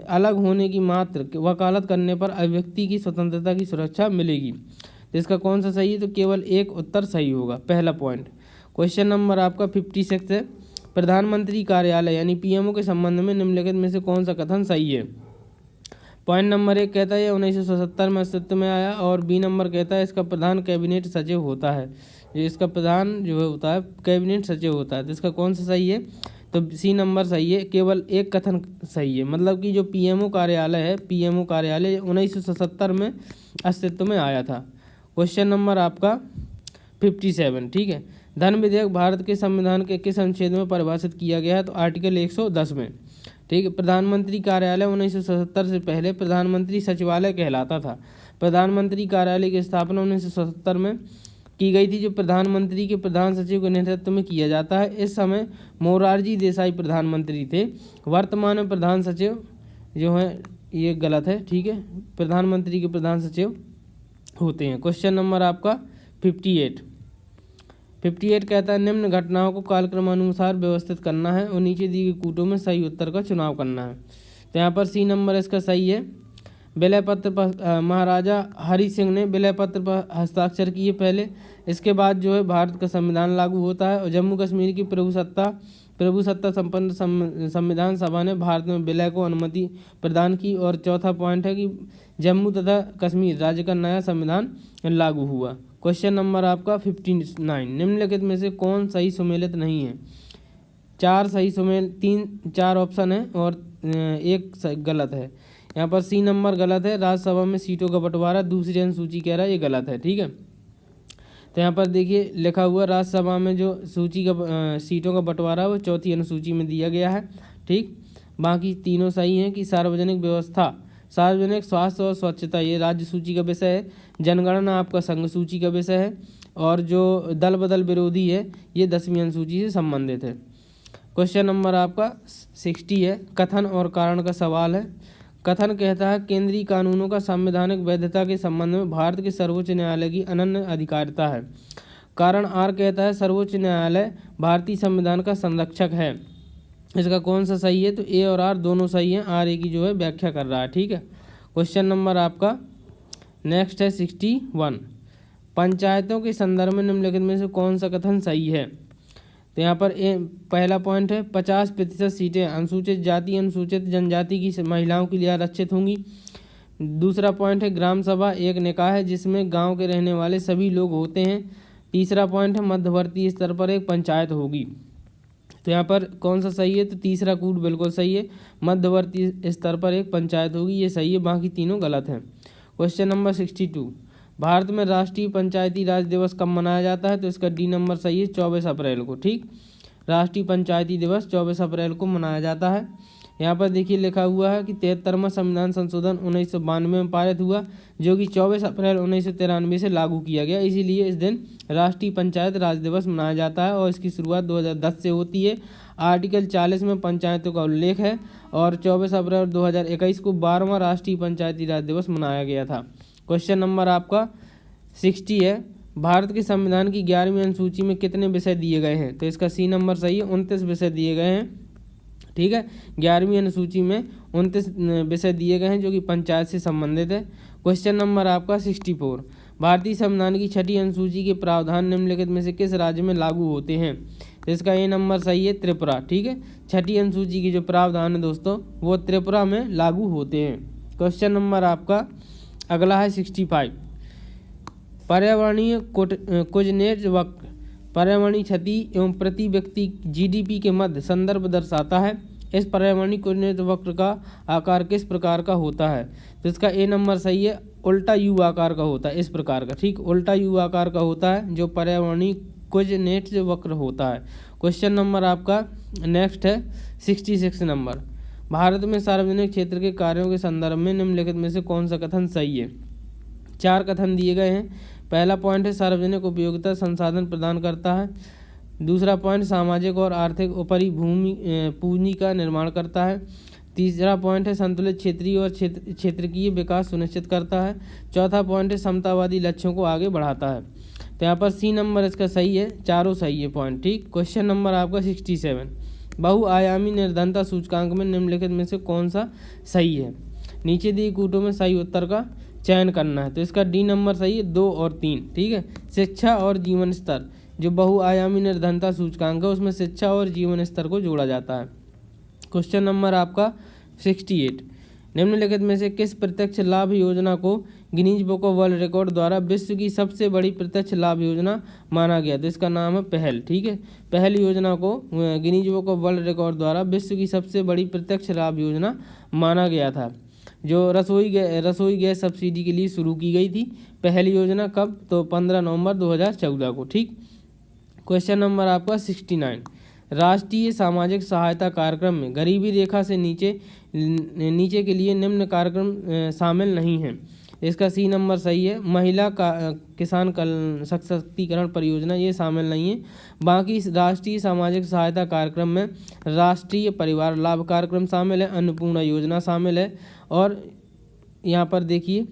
अलग होने की मात्र वकालत करने पर अभिव्यक्ति की स्वतंत्रता की सुरक्षा मिलेगी। तो इसका कौन सा सही है? तो केवल एक उत्तर सही होगा, पहला पॉइंट। क्वेश्चन नंबर आपका 56 है, प्रधानमंत्री कार्यालय यानी पीएमओ के संबंध में निम्नलिखित में से कौन सा कथन सही है? पॉइंट नंबर 1 कहता है यह 1977 में अस्तित्व में आया, और बी नंबर कहता है इसका प्रधान कैबिनेट सचिव होता है। इसका प्रधान जो होता है कैबिनेट सचिव होता है। तो इसका कौन सा सही है? तो सी नंबर सही है, केवल एक कथन सही है, मतलब कि जो पीएमओ कार्यालय है, पीएमओ कार्यालय 1977 में अस्तित्व में आया था। क्वेश्चन नंबर आपका 57, ठीक है, धन विधेयक भारत के संविधान के किस अनुच्छेद में परिभाषित किया गया है? तो आर्टिकल 110 में। ठीक है, प्रधानमंत्री कार्यालय 1977 से पहले प्रधानमंत्री सचिवालय कहलाता था। प्रधानमंत्री कार्यालय की स्थापना 1977 में की गई थी, जो प्रधानमंत्री के प्रधान सचिव के नेतृत्व में किया जाता है। इस समय मोरारजी देसाई प्रधानमंत्री थे। वर्तमान में प्रधान सचिव जो है ये गलत है। ठीक है, प्रधानमंत्री के प्रधान सचिव होते हैं। क्वेश्चन नंबर आपका 58 कहता है निम्न घटनाओं को कालक्रमानुसार व्यवस्थित करना है और नीचे दी गई कूटों में सही उत्तर का चुनाव करना है। तो यहाँ पर सी नंबर इसका सही है। विलय पत्र पर महाराजा हरि सिंह ने विलय पत्र पर हस्ताक्षर किए पहले, इसके बाद जो है भारत का संविधान लागू होता है और जम्मू कश्मीर की प्रभुसत्ता संपन्न संविधान सभा ने भारत में विलय को अनुमति प्रदान की। और चौथा पॉइंट है कि जम्मू तथा कश्मीर राज्य का नया संविधान लागू हुआ। क्वेश्चन नंबर आपका 59, निम्नलिखित में से कौन सही सुमेलित नहीं है? 4 ऑप्शन है और एक गलत है। यहाँ पर सी नंबर गलत है, राज्यसभा में सीटों का बंटवारा दूसरी अनुसूची कह रहा है, ये गलत है। ठीक है, तो यहाँ पर देखिए लिखा हुआ राज्यसभा में जो सूची का सीटों का बंटवारा वो चौथी अनुसूची में दिया गया है। ठीक, बाकी तीनों सही हैं कि सार्वजनिक व्यवस्था, सार्वजनिक स्वास्थ्य और स्वच्छता ये राज्य सूची का विषय है। जनगणना आपका संघ सूची का विषय है, और जो दल बदल विरोधी है ये 10वीं अनुसूची से संबंधित है। क्वेश्चन नंबर आपका 60 है, कथन और कारण का सवाल है। कथन कहता है केंद्रीय कानूनों का संवैधानिक वैधता के संबंध में भारत के सर्वोच्च न्यायालय की अनन्य अधिकारिता है। कारण आर कहता है सर्वोच्च न्यायालय भारतीय संविधान का संरक्षक है। इसका कौन सा सही है? तो ए और आर दोनों सही हैं। आर ए की जो है व्याख्या कर रहा है। ठीक है, क्वेश्चन नंबर आपका नेक्स्ट है 61, पंचायतों के संदर्भ में निम्नलिखित में से कौन सा कथन सही है? तो यहाँ पर पहला पॉइंट है 50% सीटें अनुसूचित जाति अनुसूचित जनजाति की महिलाओं के लिए आरक्षित होंगी। दूसरा पॉइंट है ग्राम सभा एक निकाय है जिसमें गांव के रहने वाले सभी लोग होते हैं। तीसरा पॉइंट है मध्यवर्ती स्तर पर एक पंचायत होगी। तो यहाँ पर कौन सा सही है? तो तीसरा कूट बिल्कुल सही है, मध्यवर्ती स्तर पर एक पंचायत होगी, ये सही है, बाकी तीनों गलत हैं। क्वेश्चन नंबर 62, भारत में राष्ट्रीय पंचायती राज दिवस कब मनाया जाता है? तो इसका डी नंबर सही है, 24 अप्रैल को। ठीक, राष्ट्रीय पंचायती दिवस 24 अप्रैल को मनाया जाता है। यहाँ पर देखिए लिखा हुआ है कि 73वां संविधान संशोधन 1992 में पारित हुआ, जो कि 24 अप्रैल 1993 से लागू किया गया, इसीलिए इस दिन राष्ट्रीय पंचायत राज दिवस मनाया जाता है और इसकी शुरुआत 2010 से होती है। आर्टिकल 40 में पंचायतों का उल्लेख है और 24 अप्रैल 2021 को 12वां राष्ट्रीय पंचायती राज दिवस मनाया गया था। क्वेश्चन नंबर आपका 60 है, भारत के संविधान की 11वीं अनुसूची में कितने विषय दिए गए हैं? तो इसका सी नंबर सही है, 29 विषय दिए गए हैं। ठीक है, 11वीं अनुसूची में 29 विषय दिए गए हैं जो कि पंचायत से संबंधित है। क्वेश्चन नंबर आपका 64, भारतीय संविधान की 6ठी अनुसूची के प्रावधान निम्नलिखित में से किस राज्य में लागू होते हैं? तो इसका ए नंबर सही है, त्रिपुरा। ठीक है, 6ठी अनुसूची की जो प्रावधान है दोस्तों वो त्रिपुरा में लागू होते हैं। क्वेश्चन नंबर आपका अगला है 65, पर्यावरणीय कुजनेट वक्र पर्यावरणीय क्षति एवं प्रति व्यक्ति जीडीपी के मध्य संदर्भ दर्शाता है। इस पर्यावरणीय कुजनेट वक्र का आकार किस प्रकार का होता है? तो इसका ए नंबर सही है, उल्टा यू आकार का होता है, इस प्रकार का। ठीक, उल्टा यू आकार का होता है जो पर्यावरणीय कुजनेट वक्र होता है। क्वेश्चन नंबर आपका नेक्स्ट है 66 नंबर, भारत में सार्वजनिक क्षेत्र के कार्यों के संदर्भ में निम्नलिखित में से कौन सा कथन सही है? 4 कथन दिए गए हैं। पहला पॉइंट है सार्वजनिक उपयोगिता संसाधन प्रदान करता है। दूसरा पॉइंट सामाजिक और आर्थिक ऊपरी पूंजी का निर्माण करता है। तीसरा पॉइंट है संतुलित क्षेत्रीय और क्षेत्रीय विकास सुनिश्चित करता है। चौथा पॉइंट है समतावादी लक्ष्यों को आगे बढ़ाता है। तो यहाँ पर सी नंबर इसका सही है, चारों सही है पॉइंट। ठीक, क्वेश्चन नंबर आपका 67, बहुआयामी निर्धनता सूचकांक में निम्नलिखित में से कौन सा सही है? नीचे दिए कूटों में सही उत्तर का चयन करना है। तो इसका डी नंबर सही है, 2 और 3। ठीक है, शिक्षा और जीवन स्तर, जो बहुआयामी निर्धनता सूचकांक है उसमें शिक्षा और जीवन स्तर को जोड़ा जाता है। क्वेश्चन नंबर आपका 68, निम्नलिखित में से किस प्रत्यक्ष लाभ योजना को Guinness book of world record द्वारा विश्व की सबसे बड़ी प्रत्यक्ष लाभ योजना माना गया? तो इसका नाम है पहल। ठीक है, पहल योजना को Guinness book of world record द्वारा विश्व की सबसे बड़ी प्रत्यक्ष लाभ योजना माना गया था, जो रसोई गैस सब्सिडी के लिए शुरू की गई थी। पहली योजना कब? तो 15 नवंबर 2014 को। ठीक, क्वेश्चन नंबर आपका 69, राष्ट्रीय सामाजिक सहायता कार्यक्रम में गरीबी रेखा से नीचे के लिए निम्न कार्यक्रम शामिल नहीं हैं। इसका सी नंबर सही है, महिला किसान सशक्तिकरण परियोजना ये शामिल नहीं है। बाकी राष्ट्रीय सामाजिक सहायता कार्यक्रम में राष्ट्रीय परिवार लाभ कार्यक्रम शामिल है, अन्नपूर्णा योजना शामिल है और यहाँ पर देखिए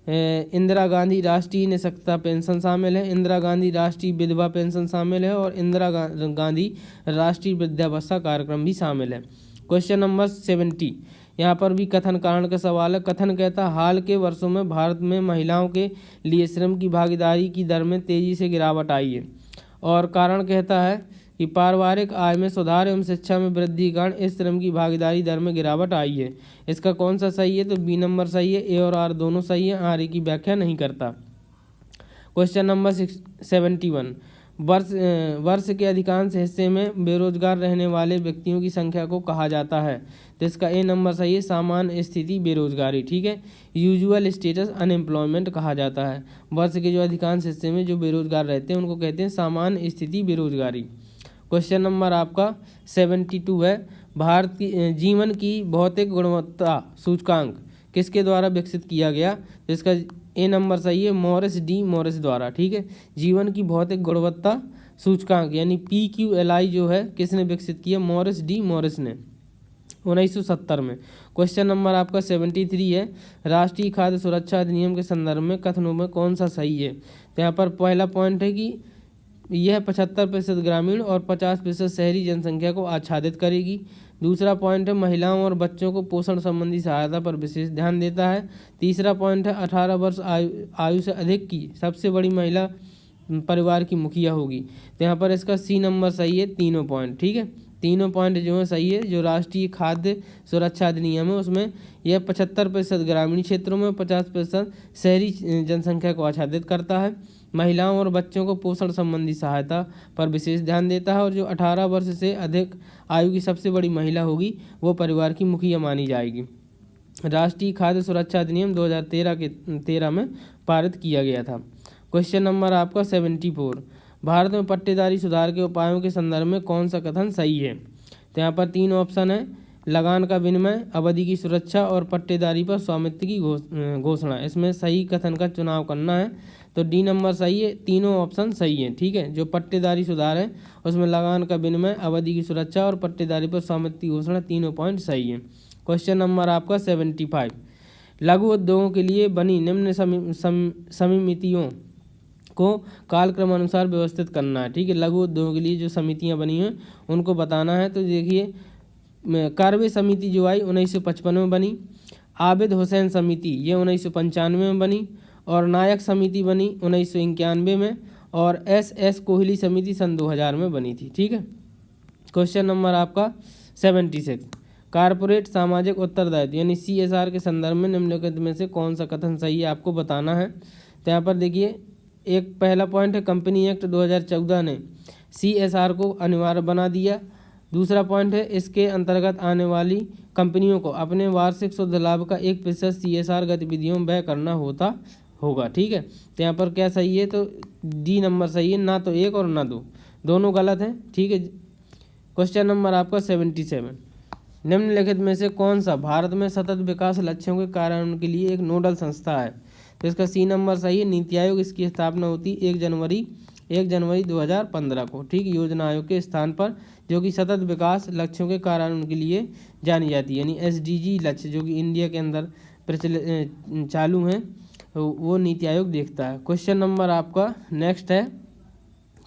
इंदिरा गांधी राष्ट्रीय निःशक्तता पेंशन शामिल है, इंदिरा गांधी राष्ट्रीय विधवा पेंशन शामिल है और इंदिरा गांधी राष्ट्रीय वृद्धावस्था कार्यक्रम भी शामिल है। क्वेश्चन नंबर 70, यहाँ पर भी कथन कारण का सवाल है। कथन कहता है हाल के वर्षों में भारत में महिलाओं के लिए श्रम की भागीदारी की दर में तेजी से गिरावट आई है। और कारण कहता है कि पारिवारिक आय में सुधार एवं शिक्षा में वृद्धि के कारण इस श्रम की भागीदारी दर में गिरावट आई है। इसका कौन सा सही है? तो बी नंबर सही है, ए और आर दोनों सही है, आर ए की व्याख्या नहीं करता। क्वेश्चन नंबर 71, वर्ष के अधिकांश हिस्से में बेरोजगार रहने वाले व्यक्तियों की संख्या को कहा जाता है। तो इसका ए नंबर सही है, सामान्य स्थिति बेरोजगारी। ठीक है, यूजुअल स्टेटस अनएम्प्लॉयमेंट कहा जाता है। वर्ष के जो अधिकांश हिस्से में जो बेरोजगार रहते हैं उनको कहते हैं सामान्य स्थिति बेरोजगारी। क्वेश्चन नंबर आपका 72 है, भारत की जीवन की भौतिक गुणवत्ता सूचकांक किसके द्वारा विकसित किया गया? इसका ए नंबर सही है, मॉरिस डी मॉरिस द्वारा। ठीक है, जीवन की भौतिक गुणवत्ता सूचकांक यानी PQLI जो है किसने विकसित किया? मॉरिस डी मॉरिस ने 1970 में। क्वेश्चन नंबर आपका 73 है, राष्ट्रीय खाद्य सुरक्षा अधिनियम के संदर्भ में कथनों में कौन सा सही है? तो यहाँ पर पहला पॉइंट है कि यह 75% ग्रामीण और 50% शहरी जनसंख्या को आच्छादित करेगी। दूसरा पॉइंट है महिलाओं और बच्चों को पोषण संबंधी सहायता पर विशेष ध्यान देता है। तीसरा पॉइंट है 18 वर्ष आयु से अधिक की सबसे बड़ी महिला परिवार की मुखिया होगी। तो यहाँ पर इसका सी नंबर सही है, तीनों पॉइंट। ठीक है, तीनों पॉइंट जो है सही है। जो राष्ट्रीय खाद्य सुरक्षा अधिनियम है उसमें यह 75% ग्रामीण क्षेत्रों में 50% शहरी जनसंख्या को आच्छादित करता है। महिलाओं और बच्चों को पोषण संबंधी सहायता पर विशेष ध्यान देता है और जो 18 वर्ष से अधिक आयु की सबसे बड़ी महिला होगी वो परिवार की मुखिया मानी जाएगी। राष्ट्रीय खाद्य सुरक्षा अधिनियम 2013 में पारित किया गया था। क्वेश्चन नंबर आपका 74, भारत में पट्टेदारी सुधार के उपायों के संदर्भ में कौन सा कथन सही है? तो यहाँ पर 3 ऑप्शन है, लगान का विनिमय, अवधि की सुरक्षा और पट्टेदारी पर स्वामित्व की घोषणा। इसमें सही कथन का चुनाव करना है, तो डी नंबर सही है, तीनों ऑप्शन सही है। ठीक है, जो पट्टेदारी सुधार है उसमें लगान का विनिमय, अवधि की सुरक्षा और पट्टेदारी पर स्वामित्व की घोषणा, तीनों पॉइंट सही है। क्वेश्चन नंबर आपका 75, लघु उद्योगों के लिए बनी निम्न समितियों को कालक्रम अनुसार व्यवस्थित करना है। ठीक है, लघु उद्योगों के लिए जो समितियां बनी हैं उनको बताना है। तो देखिए, कार्वे समिति जो आई 1955 में बनी, आबिद हुसैन समिति ये 1995 में बनी, और नायक समिति बनी 1991 में, और SS कोहली समिति सन 2000 में बनी थी। ठीक है, क्वेश्चन नंबर आपका 76, कारपोरेट सामाजिक उत्तरदायित्व यानी CSR के संदर्भ में निम्नलिखित में से कौन सा कथन सही है आपको बताना है। तो यहाँ पर देखिए, एक पहला पॉइंट है कंपनी एक्ट 2014 ने CSR को अनिवार्य बना दिया। दूसरा पॉइंट है इसके अंतर्गत आने वाली कंपनियों को अपने वार्षिक शुद्ध लाभ का 1% CSR गतिविधियों में व्यय करना होगा। ठीक है, तो यहाँ पर क्या सही है? तो डी नंबर सही है, ना तो 1 और ना 2, दोनों गलत हैं। ठीक है, क्वेश्चन नंबर आपका 77, निम्नलिखित में से कौन सा भारत में सतत विकास लक्ष्यों के कार्यान्वयन के लिए एक नोडल संस्था है? तो इसका सी नंबर सही है, नीति आयोग। इसकी स्थापना होती 1 जनवरी 2015 को। ठीक, योजना आयोग के स्थान पर, जो कि सतत विकास लक्ष्यों के कार्यान्वयन के लिए जानी जाती है, यानी SDG लक्ष्य जो कि इंडिया के अंदर चालू हैं वो नीति आयोग देखता है। क्वेश्चन नंबर आपका नेक्स्ट है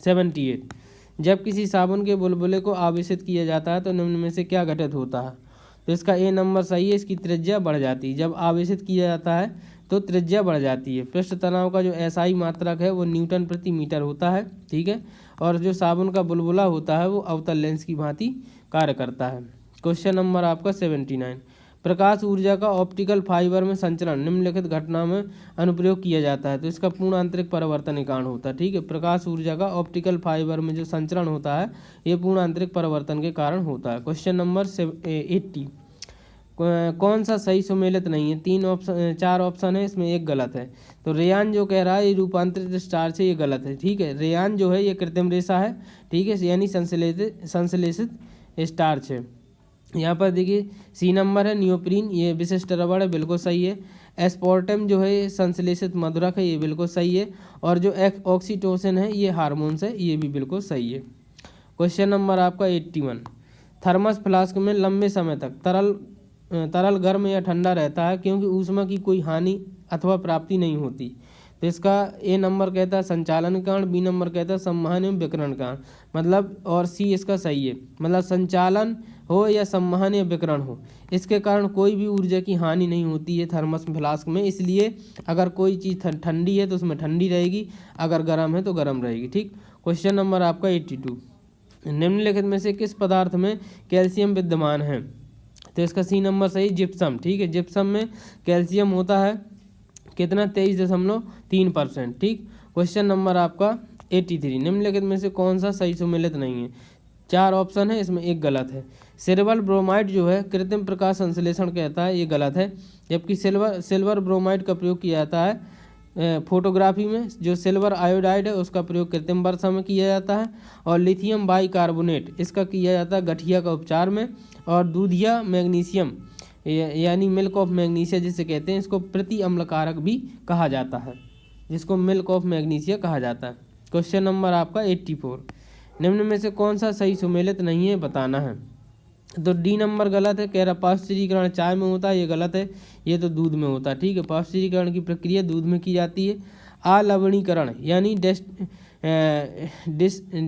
78, जब किसी साबुन के बुलबुले को आवेशित किया जाता है तो निम्न में से क्या घटित होता है? तो इसका ए नंबर सही है, इसकी त्रिज्या बढ़ जाती है। जब आवेशित किया जाता है तो त्रिज्या बढ़ जाती है। पृष्ठ तनाव का जो SI मात्रक है वो न्यूटन प्रति मीटर होता है। ठीक है, और जो साबुन का बुलबुला होता है वो अवतल लेंस की भांति कार्य करता है। क्वेश्चन नंबर आपका 79, प्रकाश ऊर्जा का ऑप्टिकल फाइबर में संचरण निम्नलिखित घटना में अनुप्रयोग किया जाता है। तो इसका पूर्ण आंतरिक परिवर्तन के कारण होता है। ठीक है, प्रकाश ऊर्जा का ऑप्टिकल फाइबर में जो संचरण होता है ये पूर्ण आंतरिक परिवर्तन के कारण होता है। क्वेश्चन नंबर 80, कौन सा सही सुमेलित नहीं है? 4 ऑप्शन है, इसमें एक गलत है। तो रेयान जो कह रहा है ये रूपांतरित स्टार्च है, ये गलत है। ठीक है, रेयान जो है ये कृत्रिम रेशा है। ठीक है, यानी संश्लेषित स्टार्च है। यहाँ पर देखिए सी नंबर है, नियोप्रीन ये विशिष्ट रबड़ है, बिल्कुल सही है। एस्पार्टम जो है संश्लेषित मधुरक है, ये बिल्कुल सही है। और जो ऑक्सीटोसिन है ये हार्मोन्स है, ये भी बिल्कुल सही है। क्वेश्चन नंबर आपका 81, थर्मस फ्लास्क में लंबे समय तक तरल गर्म या ठंडा रहता है क्योंकि ऊष्मा की कोई हानि अथवा प्राप्ति नहीं होती। तो इसका ए नंबर कहता है संचालन कारण, बी नंबर कहता है संवहन एवं विकिरण कारण, मतलब, और सी इसका सही है, मतलब संचालन हो या संवहन या विकिरण हो, इसके कारण कोई भी ऊर्जा की हानि नहीं होती है थर्मस फ्लास्क में। इसलिए अगर कोई चीज़ ठंडी है तो उसमें ठंडी रहेगी, अगर गर्म है तो गर्म रहेगी। ठीक, क्वेश्चन नंबर आपका 82, निम्नलिखित में से किस पदार्थ में कैल्शियम विद्यमान है? तो इसका सी नंबर सही, जिप्सम। ठीक है, जिप्सम में कैल्शियम होता है कितना? 23.3%। ठीक, क्वेश्चन नंबर आपका 83, निम्नलिखित में से कौन सा सही सुमेलित नहीं है? 4 ऑप्शन है, इसमें एक गलत है। सिल्वर ब्रोमाइड जो है कृत्रिम प्रकाश संश्लेषण कहता है, ये गलत है। जबकि सिल्वर ब्रोमाइड का प्रयोग किया जाता है फोटोग्राफी में। जो सिल्वर आयोडाइड है उसका प्रयोग कृत्रिम वर्षा में किया जाता है। और लिथियम बाइकार्बोनेट इसका किया जाता है गठिया का उपचार में। और दूधिया मैग्नीशियम यानी मिल्क ऑफ मैग्नीशिया जिसे कहते हैं, इसको प्रति अम्लकारक भी कहा जाता है, जिसको मिल्क ऑफ मैग्नीशिया कहा जाता है। क्वेश्चन नंबर आपका 84, निम्न में से कौन सा सही सुमेलित नहीं है बताना है। तो डी नंबर गलत है, कह रहा पाश्चुरीकरण चाय में होता है, ये गलत है, ये तो दूध में होता है। ठीक है, पाश्चुरीकरण की प्रक्रिया दूध में की जाती है। अलवणीकरण यानी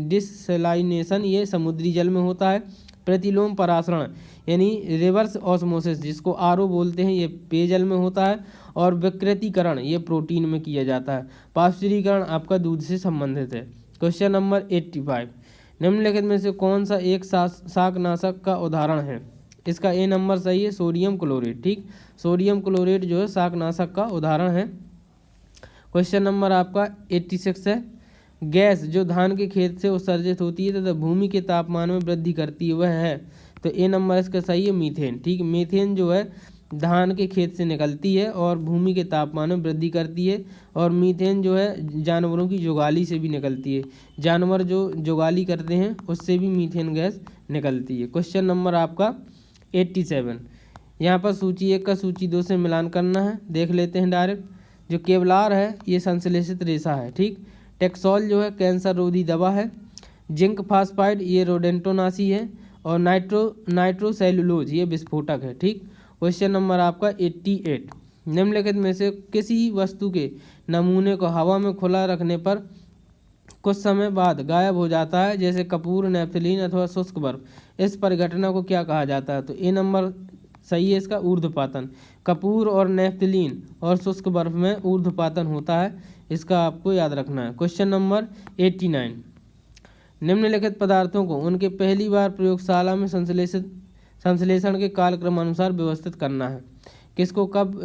डिसलाइनेशन ये समुद्री जल में होता है। प्रतिलोम परासरण यानी रिवर्स ऑस्मोसिस जिसको आरओ बोलते हैं, ये पेयजल में होता है। और विकृतीकरण ये प्रोटीन में किया जाता है। पाश्चुरीकरण आपका दूध से संबंधित है। क्वेश्चन नंबर 85, निम्नलिखित में से कौन सा एक शाकनाशक का उदाहरण है। इसका ए नंबर सही है, सोडियम क्लोरेट। ठीक, सोडियम क्लोरेट जो है शाकनाशक का उदाहरण है। क्वेश्चन नंबर आपका 86 है, गैस जो धान के खेत से उत्सर्जित होती है तथा भूमि के तापमान में वृद्धि करती है वह है। तो ए नंबर इसका सही है, मीथेन। ठीक, मीथेन जो है धान के खेत से निकलती है और भूमि के तापमान में वृद्धि करती है। और मीथेन जो है जानवरों की जुगाली से भी निकलती है, जानवर जो जुगाली करते हैं उससे भी मीथेन गैस निकलती है। क्वेश्चन नंबर आपका 87, यहाँ पर सूची 1 का सूची 2 से मिलान करना है, देख लेते हैं डायरेक्ट। जो केवलार है ये संश्लेषित रेशा है। ठीक, टेक्सोल जो है कैंसर रोधी दवा है। जिंक फास्फाइड ये रोडेंटोनासी है। और नाइट्रोसेलुलोज ये विस्फोटक है। ठीक, क्वेश्चन नंबर आपका 88, निम्नलिखित में से किसी वस्तु के नमूने को हवा में खुला रखने पर कुछ समय बाद गायब हो जाता है, जैसे कपूर, नेफ्थलीन अथवा शुष्क बर्फ। इस परिघटना को क्या कहा जाता है। तो ए नंबर सही है इसका, ऊर्ध्वपातन। कपूर और नेफ्थलीन और शुष्क बर्फ में ऊर्ध्वपातन होता है, इसका आपको याद रखना है। क्वेश्चन नंबर 89, निम्नलिखित पदार्थों को उनके पहली बार प्रयोगशाला में संश्लेषण के कालक्रम अनुसार व्यवस्थित करना है। किसको कब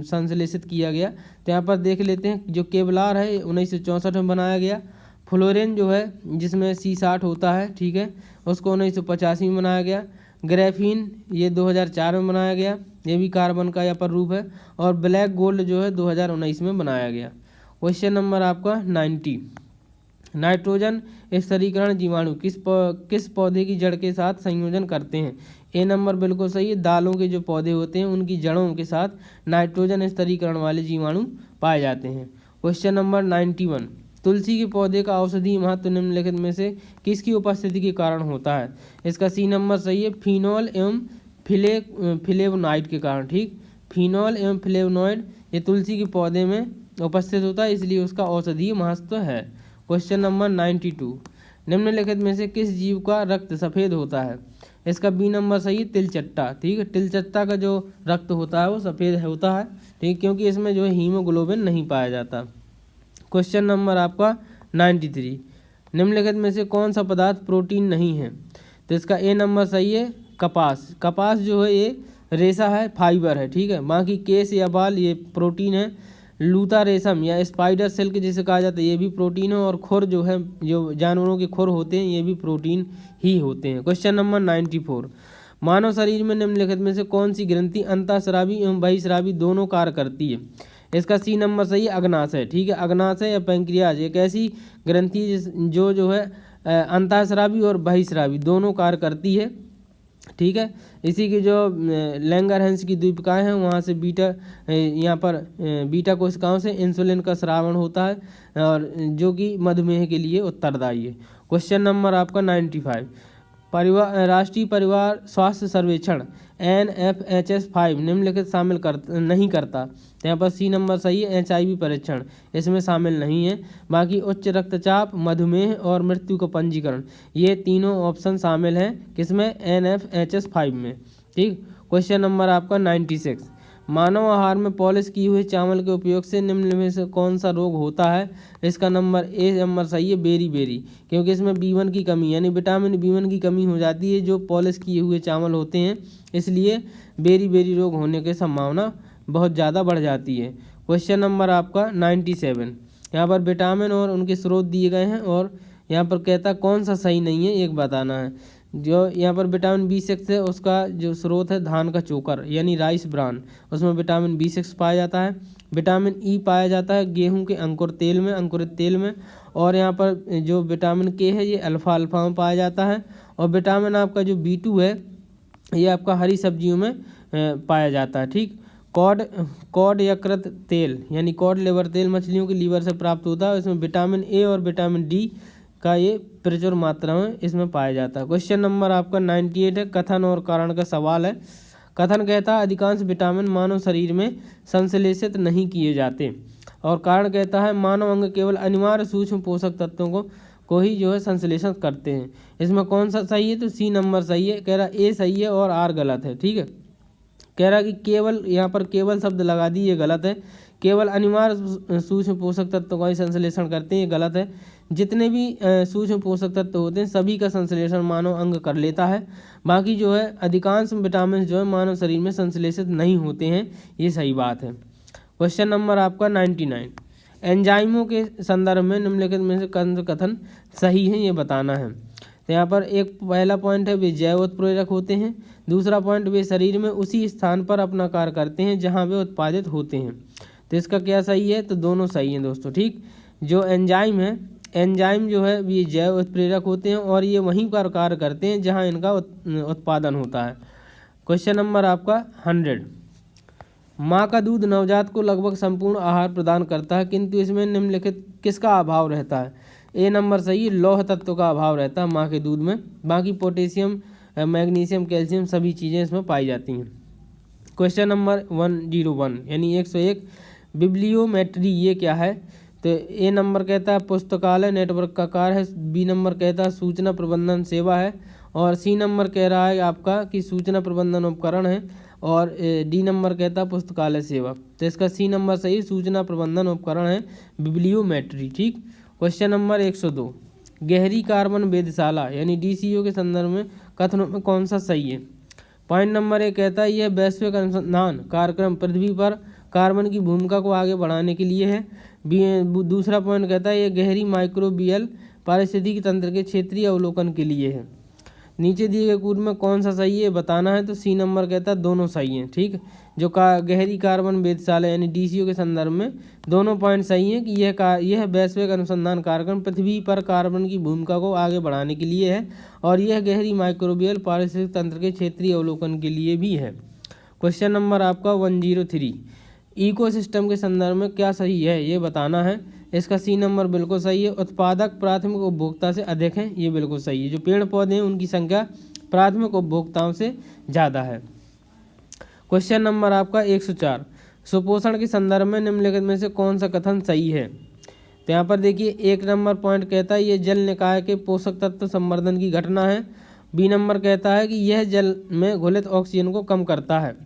संश्लेषित किया गया, तो यहाँ पर देख लेते हैं। जो केवलार है 1964 में बनाया गया। फ्लोरीन जो है जिसमें C60 होता है, ठीक है, उसको 1985 में बनाया गया। ग्रेफीन ये 2004 में बनाया गया, ये भी कार्बन का यहाँ पर रूप है। और ब्लैक गोल्ड जो है 2019 में बनाया गया। क्वेश्चन नंबर आपका 90, नाइट्रोजन स्तरीकरण जीवाणु किस पौधे की जड़ के साथ संयोजन करते हैं। ए नंबर बिल्कुल सही है, दालों के जो पौधे होते हैं उनकी जड़ों के साथ नाइट्रोजन स्तरीकरण वाले जीवाणु पाए जाते हैं। क्वेश्चन नंबर 91, तुलसी के पौधे का औषधीय महत्व निम्नलिखित में से किसकी उपस्थिति के कारण होता है। इसका सी नंबर सही है, फिनोल एवं फ्लेवोनॉइड के कारण। ठीक, फिनोल एवं फ्लेवोनॉइड ये तुलसी के पौधे में उपस्थित होता है, इसलिए उसका औषधीय महत्व है। क्वेश्चन नंबर 92, निम्नलिखित में से किस जीव का रक्त सफ़ेद होता है। इसका बी नंबर सही है, तिलचट्टा। ठीक है, तिलचट्टा का जो रक्त होता है वो सफ़ेद होता है। ठीक, क्योंकि इसमें जो है हीमोग्लोबिन नहीं पाया जाता। क्वेश्चन नंबर आपका 93, निम्नलिखित में से कौन सा पदार्थ प्रोटीन नहीं है। तो इसका ए नंबर सही है, कपास। कपास जो है ये रेशा है, फाइबर है। ठीक है, बाकी केस या बाल ये प्रोटीन है। लूता रेशम या स्पाइडर सिल्क जिसे कहा जाता है ये भी प्रोटीन है। और खुर जो है, जो जानवरों के खुर होते हैं ये भी प्रोटीन ही होते हैं। क्वेश्चन नंबर 94, मानव शरीर में निम्नलिखित में से कौन सी ग्रंथि अंतःस्रावी एवं बहिस्रावी दोनों कार्य करती है। इसका सी नंबर सही है, अग्नाशय। ठीक है, अग्नाशय या पैंक्रियाज एक ऐसी ग्रंथि जो है अंतःस्रावी और बहिस्रावी दोनों कार्य करती है। ठीक है, इसी की जो लैंगरहैंस की द्वीपिकाएँ हैं वहाँ से यहाँ पर बीटा कोशिकाओं से इंसुलिन का स्रावण होता है, और जो कि मधुमेह के लिए उत्तरदायी है। क्वेश्चन नंबर आपका 95, राष्ट्रीय परिवार स्वास्थ्य सर्वेक्षण NFHS 5 निम्नलिखित शामिल नहीं करता। यहाँ पर सी नंबर सही है, HIV परीक्षण इसमें शामिल नहीं है। बाकी उच्च रक्तचाप, मधुमेह और मृत्यु का पंजीकरण ये तीनों ऑप्शन शामिल हैं किसमें, NFHS 5 में। ठीक, क्वेश्चन नंबर आपका 96, मानव आहार में पॉलिश किए हुए चावल के उपयोग से निम्न में से कौन सा रोग होता है। इसका नंबर ए नंबर सही है, बेरी, क्योंकि इसमें B1 की कमी यानी विटामिन B1 की कमी हो जाती है जो पॉलिश किए हुए चावल होते हैं, इसलिए बेरी रोग होने की संभावना बहुत ज़्यादा बढ़ जाती है। क्वेश्चन नंबर आपका 97, यहाँ पर विटामिन और उनके स्रोत दिए गए हैं और यहाँ पर कहता कौन सा सही नहीं है एक बताना है। जो यहाँ पर विटामिन B6 है उसका जो स्रोत है धान का चोकर यानी राइस ब्रान, उसमें विटामिन B6 पाया जाता है। विटामिन E पाया जाता है गेहूं के अंकुरित तेल में। और यहाँ पर जो विटामिन K है ये अल्फा में पाया जाता है। और विटामिन आपका जो B2 है ये आपका हरी सब्जियों में पाया जाता है। ठीक, कॉड यकृत तेल यानी कॉड लिवर तेल मछलियों के लीवर से प्राप्त होता है, इसमें विटामिन A और विटामिन D का ये प्रचुर मात्रा में इसमें पाया जाता है। क्वेश्चन नंबर आपका 98 है, कथन और कारण का सवाल है। कथन कहता है अधिकांश विटामिन मानव शरीर में संश्लेषित नहीं किए जाते, और कारण कहता है मानव अंग केवल अनिवार्य सूक्ष्म पोषक तत्वों को ही जो है संश्लेषण करते हैं। इसमें कौन सा सही है? तो सी नंबर सही है। कह रहा ए सही है और आर गलत है। ठीक है, कह रहा कि केवल, यहाँ पर केवल शब्द लगा दी, ये गलत है। केवल अनिवार्य सूक्ष्म पोषक तत्वों का ही संश्लेषण करते हैं, ये गलत है। जितने भी सूक्ष्म पोषक तत्व होते हैं सभी का संश्लेषण मानव अंग कर लेता है। बाकी जो है अधिकांश विटामिन जो है मानव शरीर में संश्लेषित नहीं होते हैं, ये सही बात है। क्वेश्चन नंबर आपका 99, एंजाइमों के संदर्भ में निम्नलिखित में से कौन सा कथन सही है, ये बताना है। तो यहाँ पर एक पहला पॉइंट है वे जैव उत्प्रेरक होते हैं। दूसरा पॉइंट वे शरीर में उसी स्थान पर अपना कार्य करते हैं जहाँ वे उत्पादित होते हैं। तो इसका क्या सही है? तो दोनों सही हैं दोस्तों। ठीक, जो एंजाइम है, एंजाइम जो है ये जैव उत्प्रेरक होते हैं और ये वहीं पर कार्य करते हैं जहाँ इनका उत्पादन होता है। क्वेश्चन नंबर आपका 100, माँ का दूध नवजात को लगभग संपूर्ण आहार प्रदान करता है, किंतु इसमें निम्नलिखित किसका अभाव रहता है? ए नंबर सही है, लौह तत्व का अभाव रहता है माँ के दूध में। बाकी पोटेशियम, मैग्नीशियम, कैल्शियम सभी चीज़ें इसमें पाई जाती हैं। क्वेश्चन नंबर 101 यानी 101, बिब्लियोमेट्री ये क्या है? तो ए नंबर कहता है पुस्तकालय नेटवर्क का कार्य है। बी नंबर कहता है सूचना प्रबंधन सेवा है। और सी नंबर कह रहा है आपका कि सूचना प्रबंधन उपकरण है। और डी नंबर कहता है पुस्तकालय सेवा। तो इसका सी नंबर सही, सूचना प्रबंधन उपकरण है बिब्लियोमेट्री। ठीक, क्वेश्चन नंबर 102, गहरी कार्बन वेधशाला यानी DCO के संदर्भ में कथनों में कौन सा सही है? पॉइंट नंबर 1 कहता है यह वैश्विक अनुसंधान कार्यक्रम पृथ्वी पर कार्बन की भूमिका को आगे बढ़ाने के लिए है। दूसरा पॉइंट कहता है यह गहरी माइक्रोबियल पारिस्थितिकी तंत्र के क्षेत्रीय अवलोकन के लिए है। नीचे दिए गए कूद में कौन सा सही है बताना है। तो सी नंबर कहता है दोनों सही हैं। ठीक, जो गहरी कार्बन वेधशाला यानी DCO के संदर्भ में दोनों पॉइंट सही हैं कि यह वैश्विक अनुसंधान कार्यक्रम पृथ्वी पर कार्बन की भूमिका को आगे बढ़ाने के लिए है, और यह गहरी माइक्रोबियल पारिस्थितिक तंत्र के क्षेत्रीय अवलोकन के लिए भी है। क्वेश्चन नंबर आपका 103, इकोसिस्टम के संदर्भ में क्या सही है ये बताना है। इसका सी नंबर बिल्कुल सही है, उत्पादक प्राथमिक उपभोक्ता से अधिक हैं, ये बिल्कुल सही है। जो पेड़ पौधे हैं उनकी संख्या प्राथमिक उपभोक्ताओं से ज़्यादा है। क्वेश्चन नंबर आपका 104, सुपोषण के संदर्भ में निम्नलिखित में से कौन सा कथन सही है? तो यहाँ पर देखिए 1 नंबर पॉइंट कहता है ये जल निकाय के पोषक तत्व संवर्धन की घटना है। बी नंबर कहता है कि यह जल में घुलित ऑक्सीजन को कम करता है।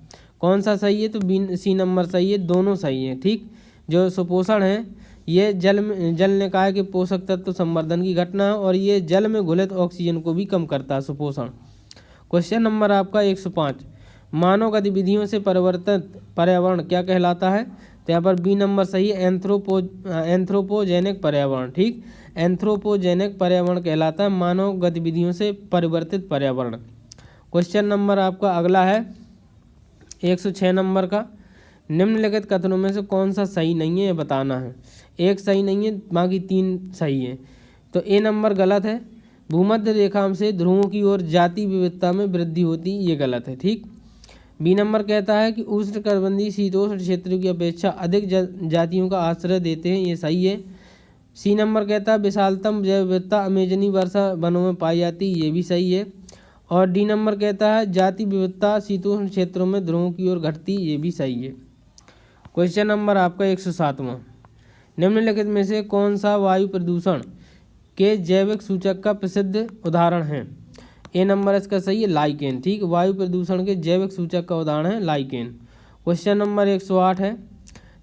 कौन सा सही है? तो सी नंबर सही है, दोनों सही है। ठीक, जो सुपोषण है ये जल निकाय के पोषक तत्व संवर्धन की घटना है और ये जल में घुलित ऑक्सीजन को भी कम करता है सुपोषण। क्वेश्चन नंबर आपका 105, मानव गतिविधियों से परिवर्तित पर्यावरण क्या कहलाता है? तो यहाँ पर बी नंबर सही है, एंथ्रोपोजेनिक पर्यावरण। ठीक, एंथ्रोपोजेनिक पर्यावरण कहलाता है मानव गतिविधियों से परिवर्तित पर्यावरण। क्वेश्चन नंबर आपका अगला है 106 नंबर का, निम्नलिखित कथनों में से कौन सा सही नहीं है ये बताना है। एक सही नहीं है, बाकी 3 सही है। तो ए नंबर गलत है, भूमध्य रेखा से ध्रुवों की ओर जाति विविधता में वृद्धि होती, ये गलत है। ठीक, बी नंबर कहता है कि उष्णकटिबंधीय शीतोष्ण क्षेत्रों की अपेक्षा अधिक जातियों का आश्रय देते हैं, ये सही है। सी नंबर कहता है विशालतम जैव विविधता अमेजनी वर्षा वनों में पाई जाती, ये भी सही है। और डी नंबर कहता है जाति विविधता शीतोष्ण क्षेत्रों में ध्रुवों की ओर घटती, ये भी सही है। क्वेश्चन नंबर आपका 107वां, निम्नलिखित में से कौन सा वायु प्रदूषण के जैविक सूचक का प्रसिद्ध उदाहरण है? ए नंबर इसका सही है, लाइकेन। ठीक, वायु प्रदूषण के जैविक सूचक का उदाहरण है लाइकेन। क्वेश्चन नंबर 108 है,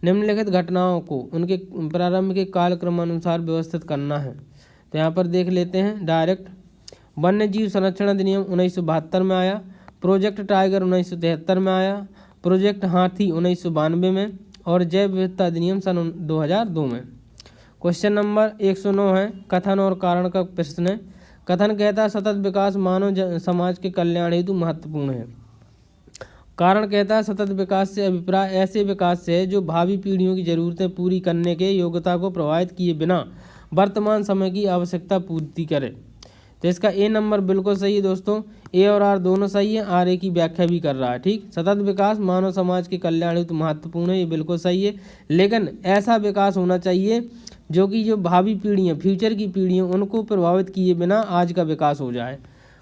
निम्नलिखित घटनाओं को उनके प्रारंभ के कालक्रम अनुसार व्यवस्थित करना है। तो यहाँ पर देख लेते हैं डायरेक्ट। वन्य जीव संरक्षण अधिनियम 1972 में आया, प्रोजेक्ट टाइगर 1973 में आया, प्रोजेक्ट हाथी 1992 में, और जैव विविधता अधिनियम सन 2002 में। क्वेश्चन नंबर 109 है, कथन और कारण का प्रश्न है। कथन कहता है सतत विकास मानव समाज के कल्याण हेतु महत्वपूर्ण है। कारण कहता है सतत विकास से अभिप्राय ऐसे विकास से है जो भावी पीढ़ियों की जरूरतें पूरी करने के योग्यता को प्रभावित किए बिना वर्तमान समय की आवश्यकता पूर्ति करे। तो इसका ए नंबर बिल्कुल सही है दोस्तों, ए और आर दोनों सही है, आर ए की व्याख्या भी कर रहा है। ठीक, सतत विकास मानव समाज के कल्याण हेतु महत्वपूर्ण है, ये बिल्कुल सही है, लेकिन ऐसा विकास होना चाहिए जो कि जो भावी पीढ़ियाँ, फ्यूचर की पीढ़ियाँ, उनको प्रभावित किए बिना आज का विकास हो जाए।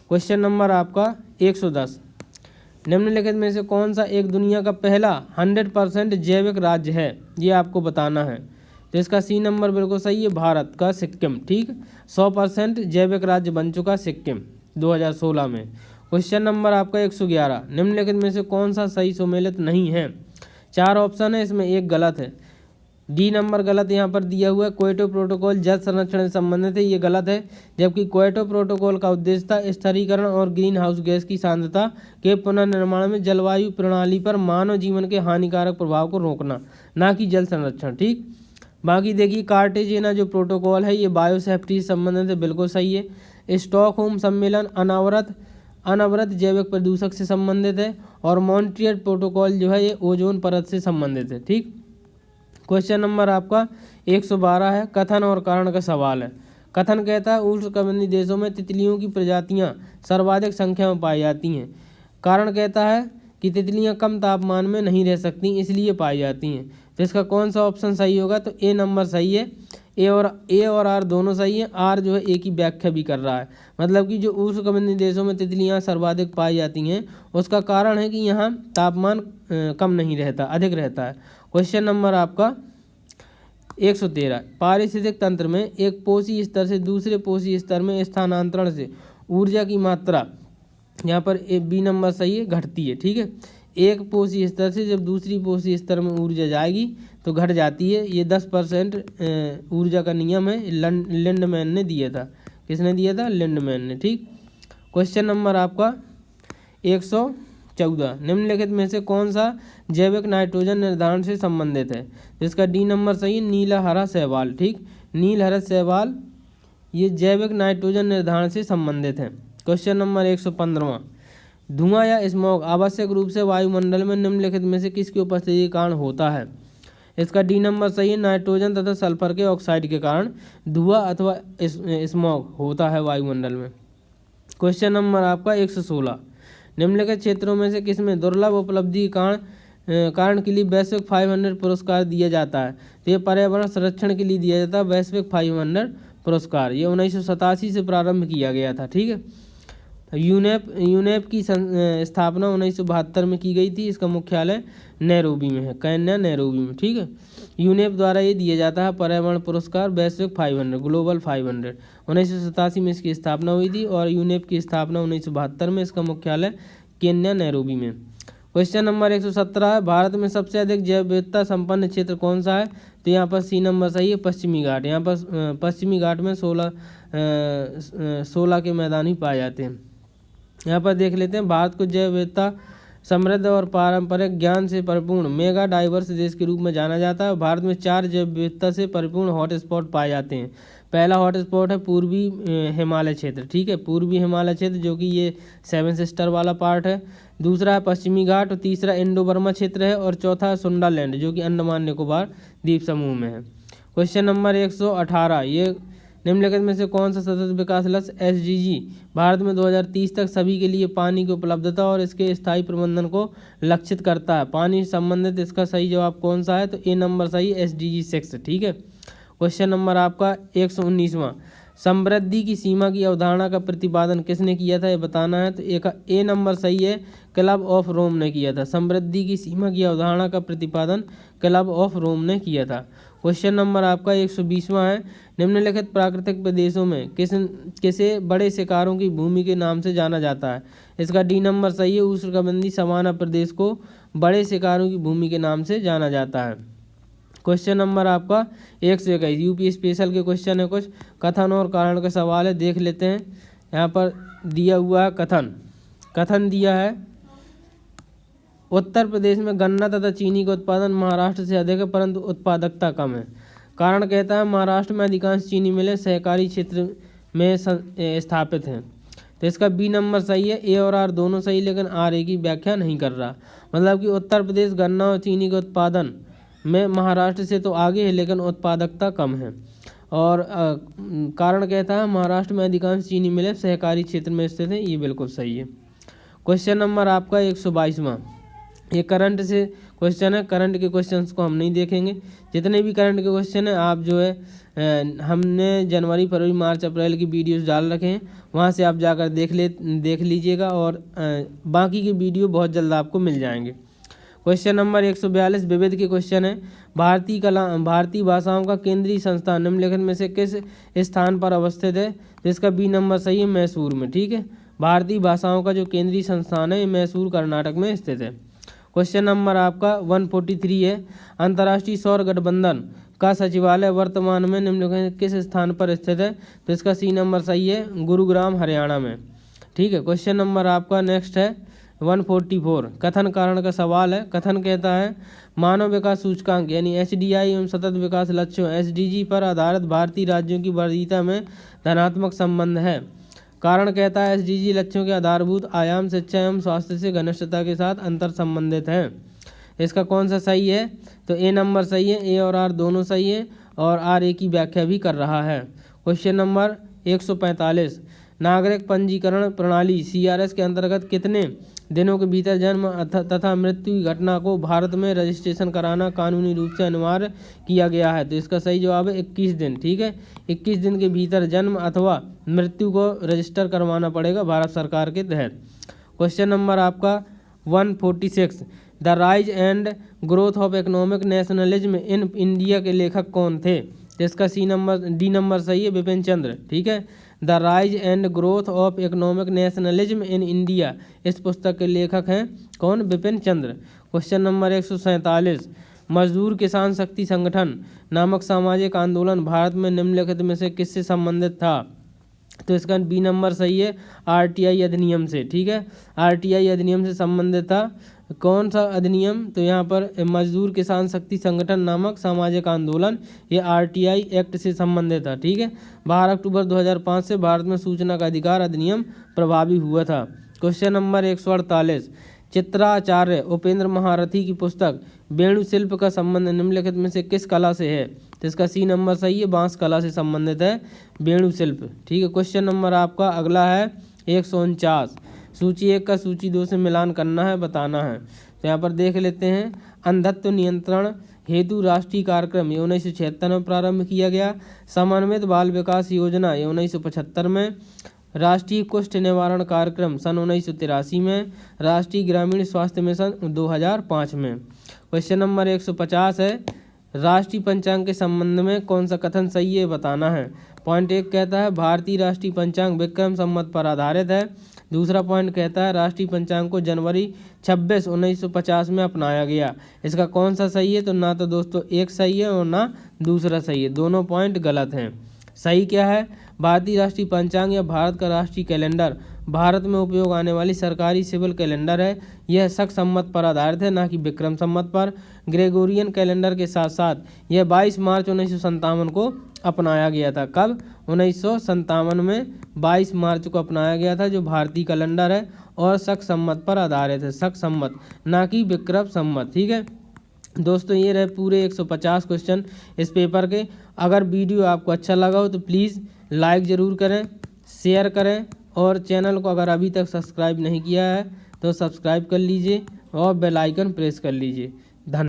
क्वेश्चन नंबर आपका 110, निम्नलिखित में से कौन सा एक दुनिया का पहला 100% जैविक राज्य है, ये आपको बताना है। तो इसका सी नंबर बिल्कुल सही है, भारत का सिक्किम। ठीक, 100% जैविक राज्य बन चुका सिक्किम 2016 में। क्वेश्चन नंबर आपका 111, निम्नलिखित में से कौन सा सही सुमेलित नहीं है। 4 ऑप्शन है, इसमें एक गलत है। डी नंबर गलत यहाँ पर दिया हुआ है, क्योटो प्रोटोकॉल जल संरक्षण से संबंधित है, ये गलत है। जबकि क्योटो प्रोटोकॉल का उद्देश्य था स्थिरीकरण और ग्रीन हाउस गैस की सांद्रता के पुनर्निर्माण में जलवायु प्रणाली पर मानव जीवन के हानिकारक प्रभाव को रोकना, ना कि जल संरक्षण। ठीक, बाकी देखिए कार्टेजेना जो प्रोटोकॉल है ये बायो सेफ्टी से संबंधित है, बिल्कुल सही है। स्टॉकहोम सम्मेलन अनवरत जैविक प्रदूषक से संबंधित है। और मॉन्ट्रियल प्रोटोकॉल जो है ये ओजोन परत से संबंधित है। ठीक, क्वेश्चन नंबर आपका 112 है, कथन और कारण का सवाल है। कथन कहता है उष्णकटिबंधीय देशों में तितलियों की प्रजातियां सर्वाधिक संख्या में पाई जाती हैं। कारण कहता है कि तितलियां कम तापमान में नहीं रह सकती, इसलिए पाई जाती हैं। तो इसका कौन सा ऑप्शन सही होगा, तो ए नंबर सही है। ए और आर दोनों सही है। आर जो है ए की व्याख्या भी कर रहा है, मतलब कि जो उष्णकटिबंधीय देशों में तितलियां सर्वाधिक पाई जाती हैं उसका कारण है कि यहाँ तापमान कम नहीं रहता, अधिक रहता है। क्वेश्चन नंबर आपका 113, पारिस्थितिक तंत्र में एक पोषी स्तर से दूसरे पोषी स्तर में स्थानांतरण से ऊर्जा की मात्रा, यहाँ पर बी नंबर सही है, घटती है। ठीक है, एक पोषी स्तर से जब दूसरी पोषी स्तर में ऊर्जा जाएगी तो घट जाती है। ये 10% ऊर्जा का नियम है, लिंडमैन ने दिया था। किसने दिया था, लिंडमैन ने। ठीक, क्वेश्चन नंबर आपका 114, निम्नलिखित में से कौन सा जैविक नाइट्रोजन निर्धारण से संबंधित है। जिसका डी नंबर सही है, नीला हरा शैवाल। ठीक, नील हरा शैवाल ये जैविक नाइट्रोजन निर्धारण से संबंधित है। क्वेश्चन नंबर 115, धुआं या स्मॉग आवश्यक रूप से वायुमंडल में निम्नलिखित में से किसकी उपस्थिति के कारण होता है। इसका डी नंबर सही है, नाइट्रोजन तथा सल्फर के ऑक्साइड के कारण धुआं अथवा स्मॉग होता है वायुमंडल में। क्वेश्चन नंबर आपका 116, निम्नलिखित क्षेत्रों में से किसमें दुर्लभ उपलब्धि कारण के लिए वैश्विक 500 पुरस्कार दिया जाता है। तो ये पर्यावरण संरक्षण के लिए दिया जाता है वैश्विक 500 पुरस्कार। ये 1987 से प्रारंभ किया गया था। ठीक है, यूनेप की स्थापना 1972 में की गई थी। इसका मुख्यालय नैरोबी में है, केन्या नैरोबी में। ठीक है, यूनेप द्वारा ये दिया जाता है पर्यावरण पुरस्कार वैश्विक 500, ग्लोबल 500। 1987 में इसकी स्थापना हुई थी और यूनेप की स्थापना 1972 में। इसका मुख्यालय केन्या नैरोबी में। क्वेश्चन नंबर 117 है, भारत में सबसे अधिक जैव विविधता संपन्न क्षेत्र कौन सा है। तो यहाँ पर सी नंबर सही है, पश्चिमी घाट। यहाँ पर पश्चिमी घाट में 16 के मैदान ही पाए जाते हैं। यहाँ पर देख लेते हैं, भारत को जैव विविधता समृद्ध और पारंपरिक ज्ञान से परिपूर्ण मेगा डाइवर्स देश के रूप में जाना जाता है। भारत में 4 जैव विविधता से परिपूर्ण हॉटस्पॉट पाए जाते हैं। पहला हॉटस्पॉट है पूर्वी हिमालय क्षेत्र। ठीक है, पूर्वी हिमालय क्षेत्र जो कि ये 7 सिस्टर वाला पार्ट है। दूसरा है पश्चिमी घाट, और तीसरा इंडो बर्मा क्षेत्र है, और चौथा है सुंडालैंड जो कि अंडमान निकोबार द्वीप समूह में है। क्वेश्चन नंबर 118, ये निम्नलिखित में से कौन सा सतत विकास लक्ष्य SDG भारत में 2030 तक सभी के लिए पानी की उपलब्धता और इसके स्थायी प्रबंधन को लक्षित करता है। पानी से संबंधित इसका सही जवाब कौन सा है, तो ए नंबर सही है, SDG 6। ठीक है, क्वेश्चन नंबर आपका 119वां, समृद्धि की सीमा की अवधारणा का प्रतिपादन किसने किया था, ये बताना है। तो ए नंबर सही है, क्लब ऑफ रोम ने किया था। समृद्धि की सीमा की अवधारणा का प्रतिपादन क्लब ऑफ रोम ने किया था। क्वेश्चन नंबर आपका 120वां है, निम्नलिखित प्राकृतिक प्रदेशों में किसे बड़े शिकारों की भूमि के नाम से जाना जाता है। इसका डी नंबर सही है, उष्णकटिबंधीय सवाना प्रदेश को बड़े शिकारों की भूमि के नाम से जाना जाता है। क्वेश्चन नंबर आपका 121, यूपी स्पेशल के क्वेश्चन है कुछ, कथन और कारण का सवाल है, देख लेते हैं। यहाँ पर दिया हुआ है कथन दिया है, उत्तर प्रदेश में गन्ना तथा चीनी का उत्पादन महाराष्ट्र से अधिक है परंतु उत्पादकता कम है। कारण कहता है महाराष्ट्र में अधिकांश चीनी मिलें सहकारी क्षेत्र में स्थापित हैं। तो इसका बी नंबर सही है, ए और आर दोनों सही, लेकिन आर ए की व्याख्या नहीं कर रहा। मतलब कि उत्तर प्रदेश गन्ना और चीनी के उत्पादन में महाराष्ट्र से तो आगे है लेकिन उत्पादकता कम है। और कारण कहता है महाराष्ट्र में अधिकांश चीनी मिलें सहकारी क्षेत्र में स्थित हैं, ये बिल्कुल सही है। क्वेश्चन नंबर आपका 122वां, ये करंट से क्वेश्चन है। करंट के क्वेश्चंस को हम नहीं देखेंगे। जितने भी करंट के क्वेश्चन हैं आप जो है हमने जनवरी, फरवरी, मार्च, अप्रैल की वीडियोस डाल रखे हैं, वहाँ से आप जाकर देख लीजिएगा और बाकी के वीडियो बहुत जल्द आपको मिल जाएंगे। क्वेश्चन नंबर 142 विविध के क्वेश्चन है। भारतीय भाषाओं का केंद्रीय संस्थान निम्नलिखित में से किस स्थान पर अवस्थित है? तो इसका बी नंबर सही है, मैसूर में। ठीक है, भारतीय भाषाओं का जो केंद्रीय संस्थान है ये मैसूर कर्नाटक में स्थित है। क्वेश्चन नंबर आपका 143 है। अंतर्राष्ट्रीय सौर गठबंधन का सचिवालय वर्तमान में निम्नलिखित किस स्थान पर स्थित है? तो इसका सी नंबर सही है, गुरुग्राम, हरियाणा में। ठीक है, क्वेश्चन नंबर आपका नेक्स्ट है 144। कथन कारण का सवाल है। कथन कहता है मानव विकास सूचकांक यानी HDI एवं सतत विकास लक्ष्यों SDG पर आधारित भारतीय राज्यों की वरीयता में धनात्मक संबंध है। कारण कहता है SDG लक्ष्यों के आधारभूत आयाम शिक्षा एवं स्वास्थ्य से घनिष्ठता के साथ अंतर संबंधित है। इसका कौन सा सही है? तो ए नंबर सही है, ए और आर दोनों सही है और आर ए की व्याख्या भी कर रहा है। Question number 145। नागरिक पंजीकरण प्रणाली CRS के अंतर्गत कितने दिनों के भीतर जन्म तथा मृत्यु की घटना को भारत में रजिस्ट्रेशन कराना कानूनी रूप से अनिवार्य किया गया है? तो इसका सही जवाब है 21 दिन। ठीक है, 21 दिन के भीतर जन्म अथवा मृत्यु को रजिस्टर करवाना पड़ेगा भारत सरकार के तहत। क्वेश्चन नंबर आपका 146। The rise and growth of economic nationalism in India के लेखक कौन थे? इसका डी नंबर सही है, बिपिन चंद्र। ठीक है, the rise and growth of economic nationalism in India, इस पुस्तक के लेखक हैं कौन? बिपिन चंद्र। Question number 147। मजदूर किसान शक्ति संगठन नामक सामाजिक आंदोलन भारत में निम्नलिखित में से किससे संबंधित था? तो इसका बी नंबर सही है, RTI अधिनियम से। ठीक है, RTI अधिनियम से संबंधित था। कौन सा अधिनियम? तो यहाँ पर मजदूर किसान शक्ति संगठन नामक सामाजिक आंदोलन, ये RTI एक्ट से संबंधित था। ठीक है, 12 अक्टूबर 2005 से भारत में सूचना का अधिकार अधिनियम प्रभावी हुआ था। Question number 148। चित्राचार्य उपेंद्र महारथी की पुस्तक वेणु शिल्प का संबंध निम्नलिखित में से किस कला से है? तो इसका सी नंबर सही है, बांस कला से संबंधित है वेणु शिल्प। ठीक है, क्वेश्चन नंबर आपका अगला है 149। सूची 1 का सूची 2 से मिलान करना है, बताना है। तो यहाँ पर देख लेते हैं। अंधत्व नियंत्रण हेतु राष्ट्रीय कार्यक्रम ये 1976 में प्रारंभ किया गया। समन्वित बाल विकास योजना ये 1975 में। राष्ट्रीय कुष्ठ निवारण कार्यक्रम सन 1983 में। राष्ट्रीय ग्रामीण स्वास्थ्य मिशन 2005 में। क्वेश्चन नंबर 150 है। राष्ट्रीय पंचांग के संबंध में कौन सा कथन सही है, बताना है। पॉइंट 1 कहता है भारतीय राष्ट्रीय पंचांग विक्रम संवत पर आधारित है। दूसरा पॉइंट कहता है राष्ट्रीय पंचांग को जनवरी 26, 1950 में अपनाया गया। इसका कौन सा सही है? तो ना तो दोस्तों एक सही है और ना दूसरा सही है, दोनों पॉइंट गलत हैं। सही क्या है? भारतीय राष्ट्रीय पंचांग या भारत का राष्ट्रीय कैलेंडर भारत में उपयोग आने वाली सरकारी सिविल कैलेंडर है। यह शक संवत पर आधारित है, ना कि विक्रम संवत पर। ग्रेगोरियन कैलेंडर के साथ साथ यह 22 मार्च 1957 को अपनाया गया था। कब? 1957 में 22 मार्च को अपनाया गया था, जो भारतीय कैलेंडर है और शक संवत पर आधारित है। शक संवत, ना कि विक्रम संवत। ठीक है दोस्तों, ये रहे पूरे 150 क्वेश्चन इस पेपर के। अगर वीडियो आपको अच्छा लगा हो तो प्लीज़ लाइक ज़रूर करें, शेयर करें और चैनल को अगर अभी तक सब्सक्राइब नहीं किया है तो सब्सक्राइब कर लीजिए और बेल आइकन प्रेस कर लीजिए।